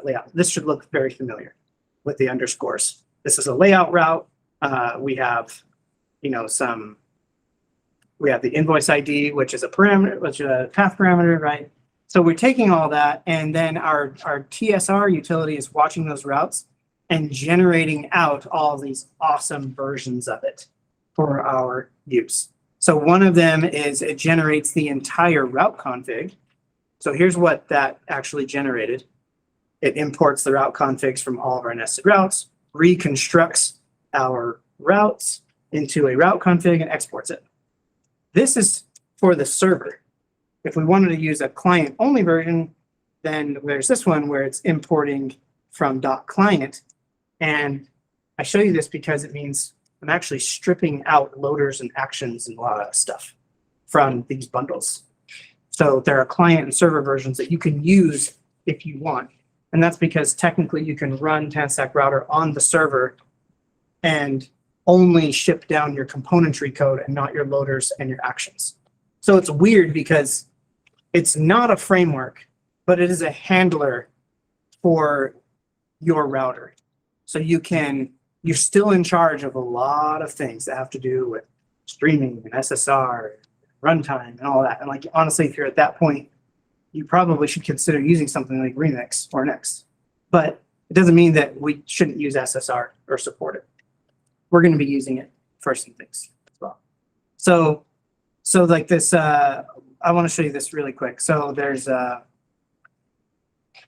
layout. This should look very familiar with the underscores. This is a layout route. We have, you know, we have the invoice ID, which is a parameter, which is a path parameter, right? So we're taking all that, and then our TSR utility is watching those routes and generating out all of these awesome versions of it for our use. So one of them is it generates the entire route config. So here's what that actually generated. It imports the route configs from all of our nested routes, reconstructs our routes into a route config, and exports it. This is for the server. If we wanted to use a client-only version, then there's this one where it's importing from .client. And I show you this because it means I'm actually stripping out loaders and actions and a lot of stuff from these bundles. So there are client and server versions that you can use if you want. And that's because technically you can run TanStack Router on the server and only ship down your componentry code and not your loaders and your actions. So it's weird because it's not a framework, but it is a handler for your router. So you're still in charge of a lot of things that have to do with streaming and SSR, runtime and all that. And like, honestly, if you're at that point, you probably should consider using something like Remix or Next. But it doesn't mean that we shouldn't use SSR or support it. We're going to be using it for some things as well. So like this, I want to show you this really quick. So there's,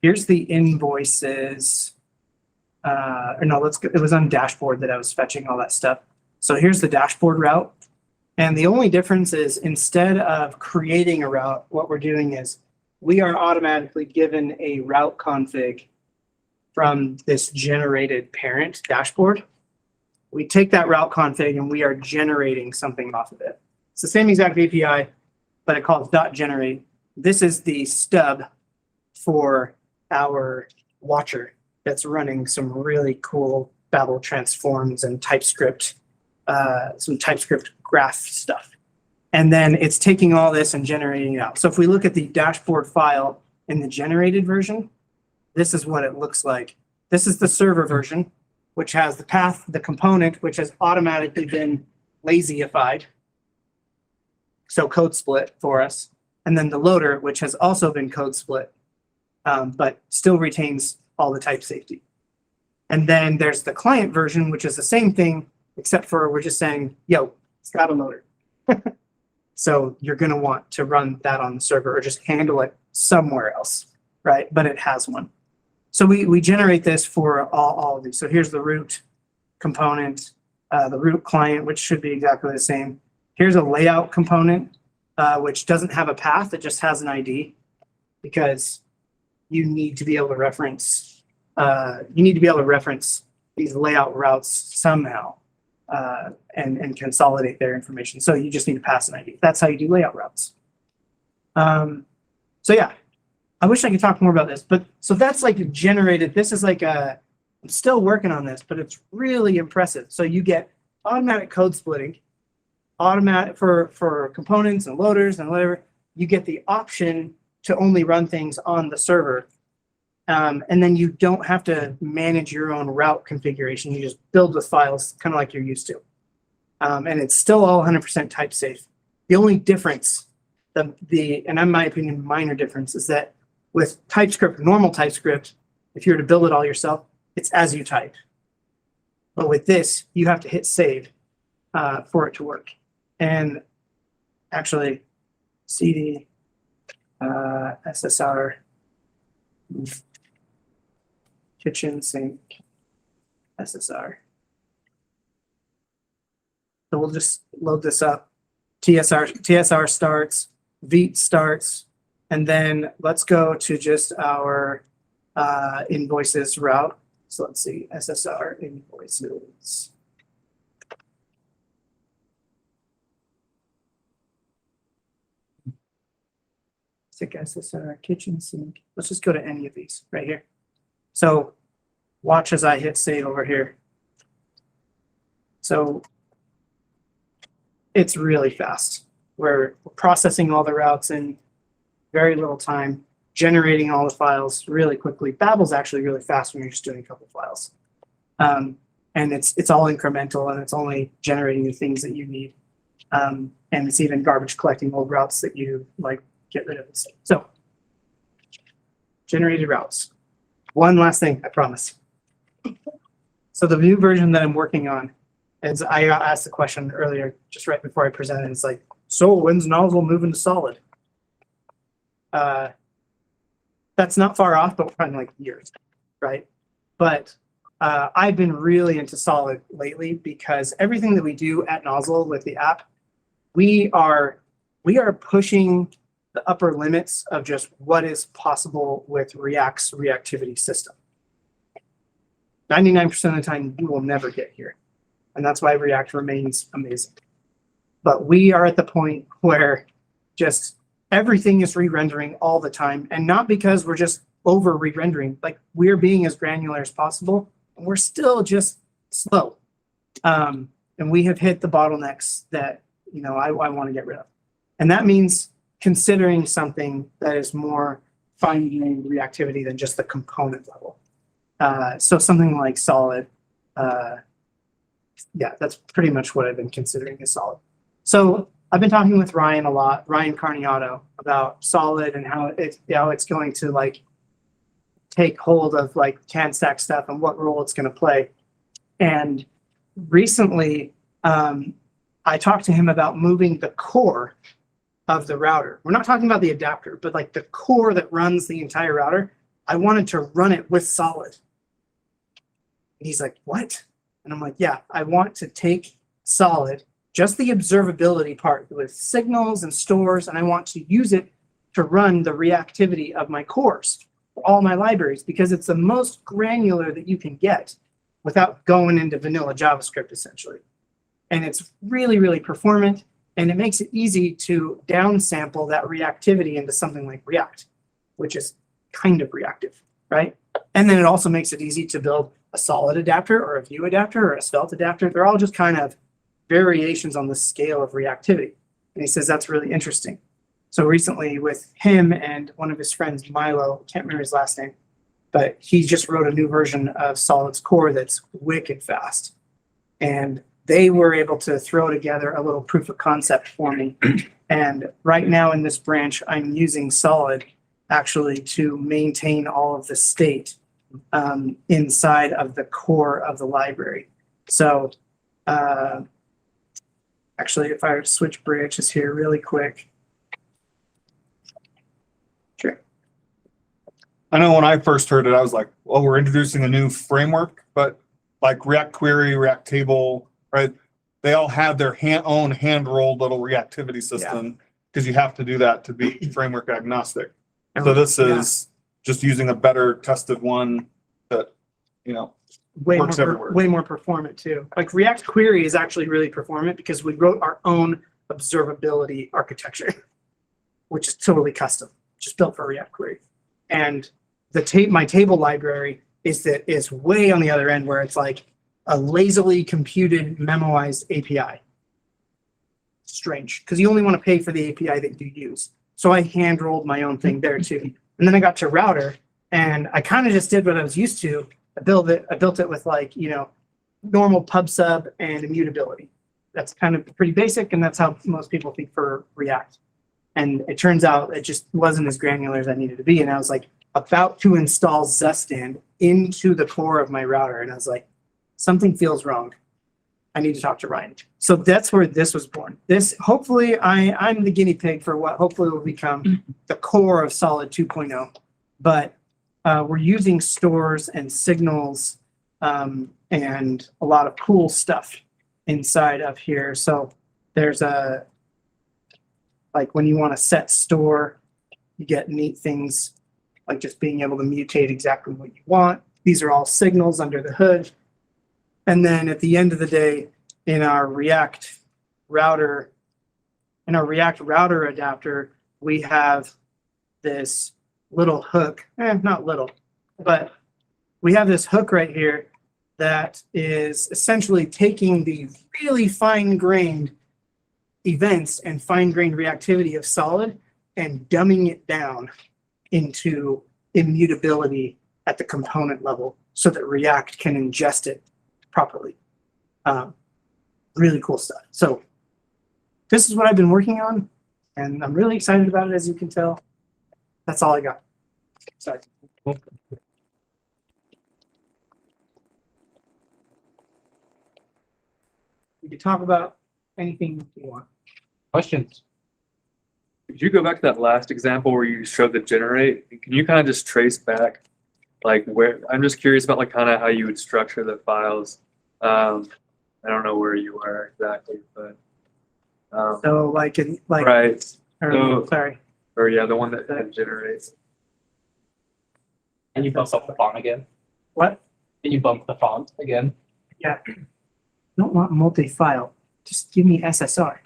here's the invoices. Or no, it was on dashboard that I was fetching all that stuff. So here's the dashboard route. And the only difference is instead of creating a route, what we're doing is we are automatically given a route config from this generated parent dashboard. We take that route config and we are generating something off of it. It's the same exact API, but it calls .generate. This is the stub for our watcher that's running some really cool Babel transforms and TypeScript, some TypeScript graph stuff. And then it's taking all this and generating it out. So if we look at the dashboard file in the generated version, this is what it looks like. This is the server version, which has the path, the component, which has automatically been lazyified. So code split for us. And then the loader, which has also been code split, but still retains all the type safety. And then there's the client version, which is the same thing, except for we're just saying, yo, it's got a loader. So you're going to want to run that on the server or just handle it somewhere else, right? But it has one. So we generate this for all of these. So here's the root component, the root client, which should be exactly the same. Here's a layout component, which doesn't have a path. It just has an ID because you need to be able to reference, these layout routes somehow and consolidate their information. So you just need to pass an ID. That's how you do layout routes. So yeah, I wish I could talk more about this, but so that's like generated. This is like I'm still working on this, but it's really impressive. So you get automatic code splitting, automatic for components and loaders and whatever. You get the option to only run things on the server. And then you don't have to manage your own route configuration. You just build with files, kind of like you're used to. And it's still all 100% type safe. The only difference, and in my opinion, minor difference, is that with TypeScript, normal TypeScript, if you were to build it all yourself, it's as you type. But with this, you have to hit save for it to work. And actually, CD, SSR, kitchen sink, SSR. So we'll just load this up. TSR starts, Vite starts, and then let's go to just our invoices route. So let's see, SSR invoices. Sick SSR kitchen sink. Let's just go to any of these right here. So watch as I hit save over here. So it's really fast. We're processing all the routes in very little time, generating all the files really quickly. Babel's actually really fast when you're just doing a couple files. And it's all incremental and it's only generating the things that you need. And it's even garbage collecting old routes that you like get rid of. So generated routes. One last thing, I promise. So the new version that I'm working on, as I asked the question earlier, just right before I presented, it's like, so when's Nozzle moving to solid? That's not far off, but we're talking like years, right? But I've been really into solid lately because everything that we do at Nozzle with the app, we are pushing the upper limits of just what is possible with React's reactivity system. 99% of the time, you will never get here. And that's why React remains amazing. But we are at the point where just everything is re-rendering all the time. And not because we're just over re-rendering, like we're being as granular as possible. And we're still just slow. And we have hit the bottlenecks that I want to get rid of. And that means considering something that is more fine-tuning reactivity than just the component level. So something like solid, yeah, that's pretty much what I've been considering as solid. So I've been talking with Ryan a lot, Ryan Carniato, about solid and how it's going to like take hold of like TanStack stuff and what role it's going to play. And recently, I talked to him about moving the core of the router. We're not talking about the adapter, but like the core that runs the entire router. I wanted to run it with solid. And he's like, what? And I'm like, yeah, I want to take solid, just the observability part with signals and stores, and I want to use it to run the reactivity of my cores, all my libraries, because it's the most granular that you can get without going into vanilla JavaScript, essentially. And it's really, really performant, and it makes it easy to downsample that reactivity into something like React, which is kind of reactive, right? And then it also makes it easy to build a solid adapter or a Vue adapter or a Svelte adapter. They're all just kind of variations on the scale of reactivity. And he says that's really interesting. So recently with him and one of his friends, Milo, can't remember his last name, but he just wrote a new version of Solid's core that's wicked fast. And they were able to throw together a little proof of concept for me. And right now in this branch, I'm using Solid actually to maintain all of the state inside of the core of the library. So actually, if I switch branches here really quick. Sure. I know when I first heard it, I was like, well, we're introducing a new framework, but like React Query, React Table, right? They all have their own hand-rolled little reactivity system because you have to do that to be framework agnostic. So this is just using a better tested one that, you know, works everywhere. Way more performant too. Like React Query is actually really performant because we wrote our own observability architecture, which is totally custom, just built for React Query. And my table library is way on the other end where it's like a lazily computed memoized API. Strange, because you only want to pay for the API that you use. So I hand rolled my own thing there too. And then I got to router and I kind of just did what I was used to. I built it with like, you know, normal pub sub and immutability. That's kind of pretty basic, and that's how most people think for React. And it turns out it just wasn't as granular as I needed to be. And I was like about to install Zestand into the core of my router. And I was like, something feels wrong. I need to talk to Ryan. So that's where this was born. This, hopefully, I'm the guinea pig for what hopefully will become the core of Solid 2.0. But we're using stores and signals and a lot of cool stuff inside of here. So there's like when you want to set store, you get neat things like just being able to mutate exactly what you want. These are all signals under the hood. And then at the end of the day, in our React router adapter, we have this little hook, not little, but we have this hook right here that is essentially taking the really fine-grained events and fine-grained reactivity of Solid and dumbing it down into immutability at the component level so that React can ingest it properly. Really cool stuff. So this is what I've been working on, and I'm really excited about it, as you can tell. That's all I got. Sorry. We could talk about anything you want. Questions? Could you go back to that last example where you showed the generate? Can you kind of just trace back, like where? I'm just curious about like kind of how you would structure the files. I don't know where you are exactly, but So like right. So, sorry. or yeah, the one that generates. Can you bump up the font again? What? Can you bump the font again? Yeah. I don't want multi-file. Just give me SSR.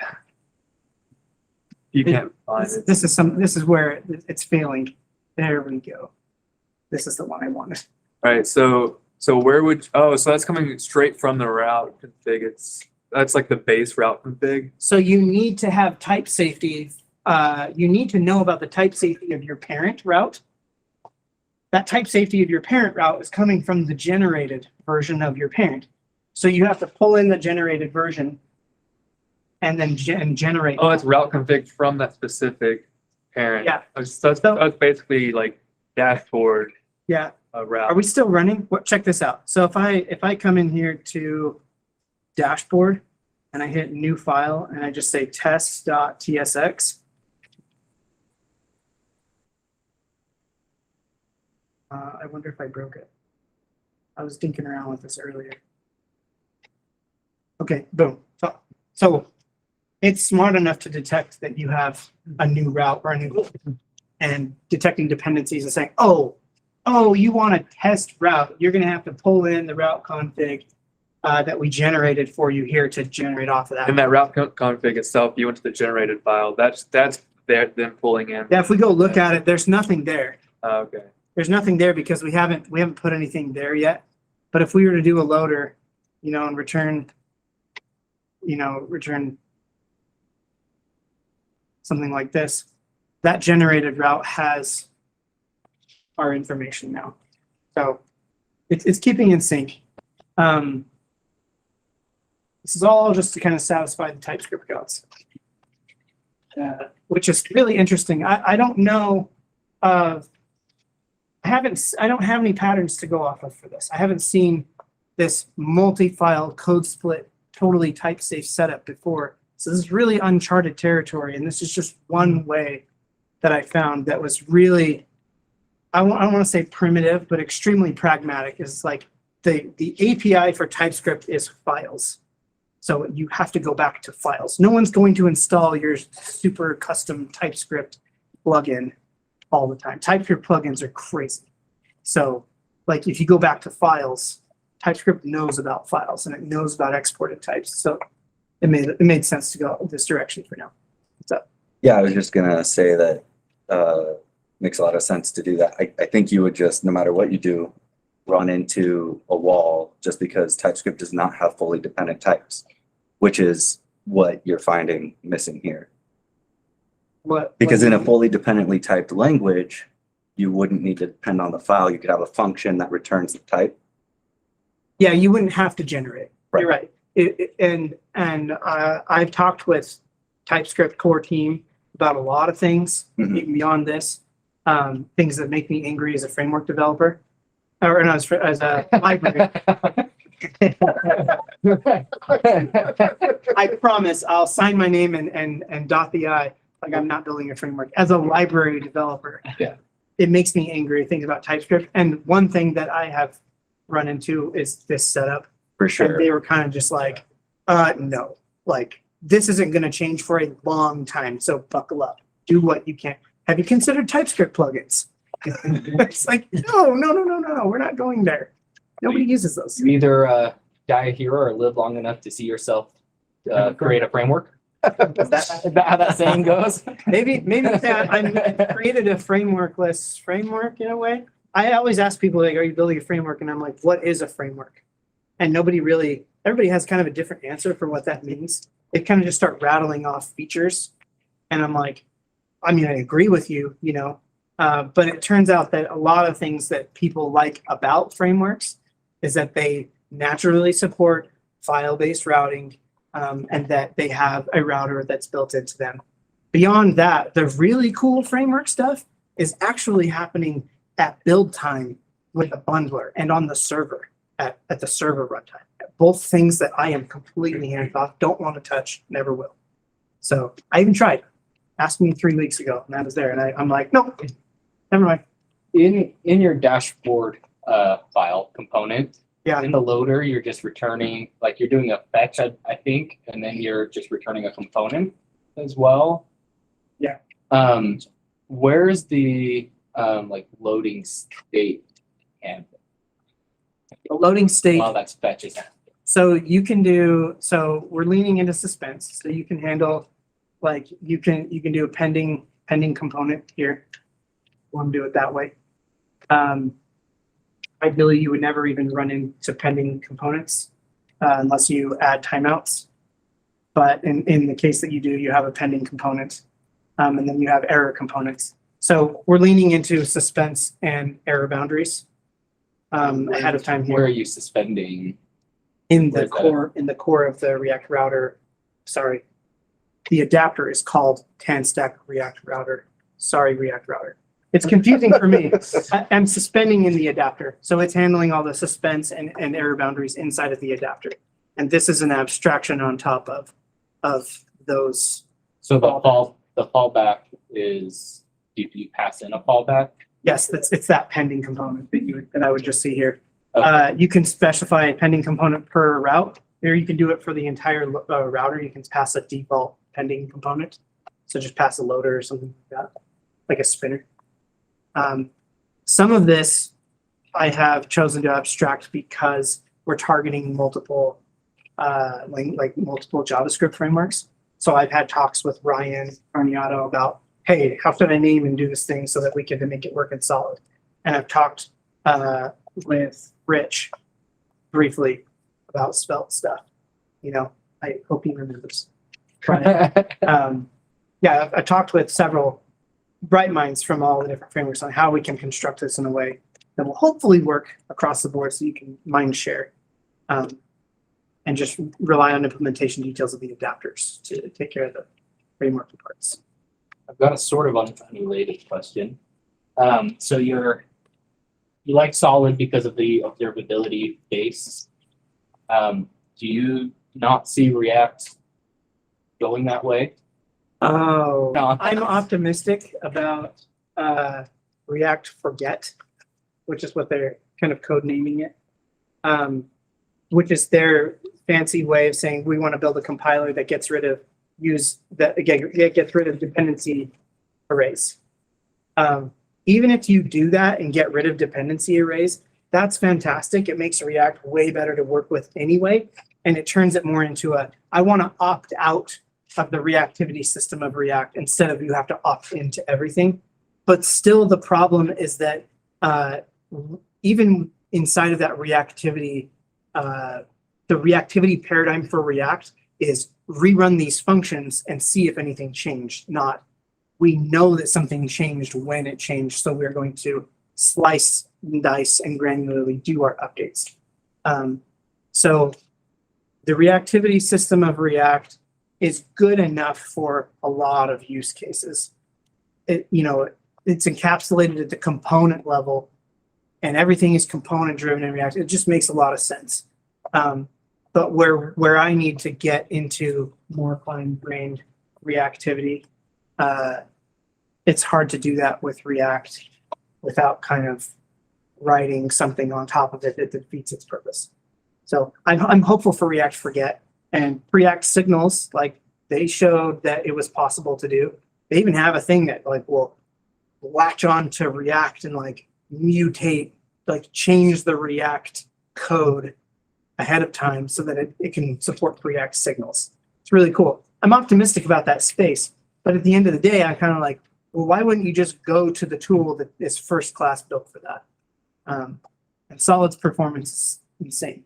You can't find it. This is where it's failing. There we go. This is the one I wanted. Right. So where would so that's coming straight from the route config. That's like the base route config. So you need to have type safety. You need to know about the type safety of your parent route. That type safety of your parent route is coming from the generated version of your parent. So you have to pull in the generated version and then generate. Oh, it's route config from that specific parent. Yeah. So that's basically like dashboard Yeah. route. Are we still running? What? Check this out. So if I come in here to dashboard and I hit new file and I just say test.tsx. I wonder if I broke it. I was dinking around with this earlier. Okay, boom. So it's smart enough to detect that you have a new route or a new, and detecting dependencies and saying, oh, you want a test route. You're going to have to pull in the route config that we generated for you here to generate off of that. In that route config itself, you went to the generated file. That's there them pulling in. Yeah, if we go look at it, there's nothing there. Okay. There's nothing there because we haven't put anything there yet. But if we were to do a loader, and return something like this, that generated route has our information now. So it's keeping in sync. This is all just to kind of satisfy the TypeScript gods, which is really interesting. I don't know of, I don't have any patterns to go off of for this. I haven't seen this multi-file code split, totally type safe setup before. So this is really uncharted territory. And this is just one way that I found that was really, I don't want to say primitive, but extremely pragmatic. Is like the API for TypeScript is files. So you have to go back to files. No one's going to install your super custom TypeScript plugin all the time. TypeScript plugins are crazy. So like if you go back to files, TypeScript knows about files and it knows about exported types. So it made sense to go this direction for now. So Yeah, I was just gonna say that makes a lot of sense to do that. I think you would just, no matter what you do, run into a wall just because TypeScript does not have fully dependent types, which is what you're finding missing here. Because in a fully dependently typed language, you wouldn't need to depend on the file. You could have a function that returns the type. yeah, you wouldn't have to generate. Right. You're right. I've talked with TypeScript core team about a lot of things, Mhm. even beyond this, things that make me angry as a framework developer, or no, as a library. I promise I'll sign my name and dot the I, like I'm not building a framework. As a library developer, Yeah. it makes me angry thinking about TypeScript. And one thing that I have run into is this setup. For And sure. they were kind of just like, no, like this isn't going to change for a long time. So buckle up, do what you can. Have you considered TypeScript plugins? It's like, no, we're not going there. Nobody uses those. You either die a hero or live long enough to see yourself create a framework. Is that how that saying goes? Maybe that I created a frameworkless framework in a way. I always ask people, like, are you building a framework? And I'm like, what is a framework? And everybody has kind of a different answer for what that means. They kind of just start rattling off features. And I'm like, I mean, I agree with you, but it turns out that a lot of things that people like about frameworks is that they naturally support file-based routing, and that they have a router that's built into them. Beyond that, the really cool framework stuff is actually happening at build time with a bundler and on the server at the server runtime. Both things that I am completely hands off, don't want to touch, never will. So I even tried. Asked me 3 weeks ago, and that was there. And I'm like, nope, never mind. In your dashboard file component, Yeah. in the loader, you're just returning, like you're doing a fetch, I think, and then you're just returning a component as well. Yeah. Where's the like loading state and The loading state. while that's fetches? So we're leaning into suspense. So you can handle, like, you can do a pending component here. Want to do it that way. Ideally, you would never even run into pending components unless you add timeouts. But in the case that you do, you have a pending component, and then you have error components. So we're leaning into suspense and error boundaries ahead of time here. Where are you suspending? In the Where's that? core of the React router, sorry, the adapter is called TanStack React Router. Sorry, React Router. It's confusing for me. I'm suspending in the adapter, so it's handling all the suspense and error boundaries inside of the adapter. And this is an abstraction on top of those. So the fallback is, do you pass in a fallback? Yes, it's that pending component that I would just see here. Okay. You can specify a pending component per route Or you can do it for the entire router. You can pass a default pending component. So just pass a loader or something like that, like a spinner. Some of this I have chosen to abstract because we're targeting multiple, like multiple JavaScript frameworks. So I've had talks with Ryan Carniato about, hey, how should I name and do this thing so that we can make it work in Solid? And I've talked with Rich briefly about Svelte stuff. You know, I hope he remembers. But, yeah, I talked with several bright minds from all the different frameworks on how we can construct this in a way that will hopefully work across the board so you can mind share and just rely on implementation details of the adapters to take care of the framework parts. I've got a sort of unrelated question. So you like Solid because of the observability base. Do you not see React going that way? Oh, No. I'm optimistic about React Forget, which is what they're kind of code naming it, which is their fancy way of saying we want to build a compiler that gets rid of gets rid of dependency arrays. Even if you do that and get rid of dependency arrays, that's fantastic. It makes React way better to work with anyway, and it turns it more into I want to opt out of the reactivity system of React instead of you have to opt into everything. But still, the problem is that even inside of that reactivity, the reactivity paradigm for React is rerun these functions and see if anything changed, not we know that something changed when it changed, so we're going to slice and dice and granularly do our updates. So the reactivity system of React is good enough for a lot of use cases. It's encapsulated at the component level, and everything is component driven in React. It just makes a lot of sense. But where I need to get into more fine-grained reactivity, it's hard to do that with React without kind of writing something on top of it that defeats its purpose. So I'm hopeful for React Forget and React Signals. Like they showed that it was possible to do. They even have a thing that like will latch on to React and like mutate, like change the React code ahead of time so that it can support React Signals. It's really cool. I'm optimistic about that space, but at the end of the day, I'm kind of like, well, why wouldn't you just go to the tool that is first class built for that? And Solid's performance is insane.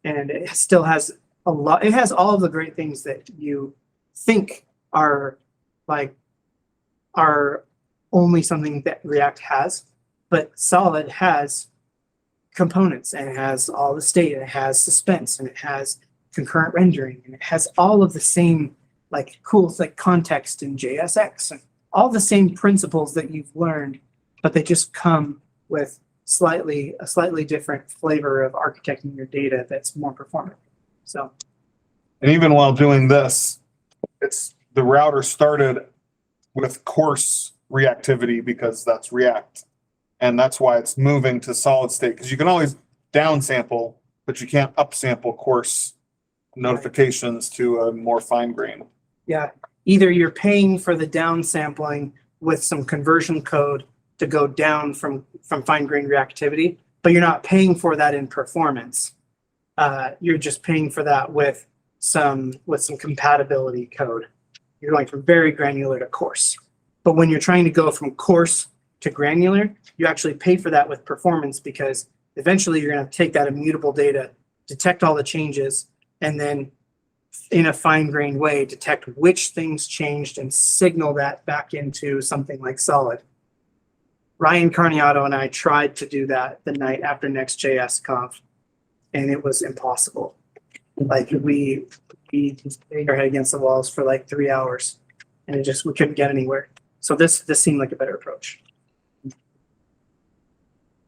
And it still has a lot, it has all of the great things that you think are only something that React has, but Solid has components and it has all the state and it has suspense and it has concurrent rendering and it has all of the same like cool like context in JSX and all the same principles that you've learned, but they just come with a slightly different flavor of architecting your data that's more performant. So, And even while doing this, it's the router started with coarse reactivity because that's React. And that's why it's moving to solid state, because you can always downsample, but you can't upsample coarse notifications to a more fine grain. yeah, either you're paying for the downsampling with some conversion code to go down from fine-grained reactivity, but you're not paying for that in performance. You're just paying for that with some compatibility code. You're going from very granular to coarse. But when you're trying to go from coarse to granular, you actually pay for that with performance because eventually you're going to take that immutable data, detect all the changes, and then in a fine-grained way detect which things changed and signal that back into something like Solid. Ryan Carniato and I tried to do that the night after Next.js Conf, and it was impossible. Like we banged our head against the walls for like 3 hours, and we couldn't get anywhere. So this seemed like a better approach.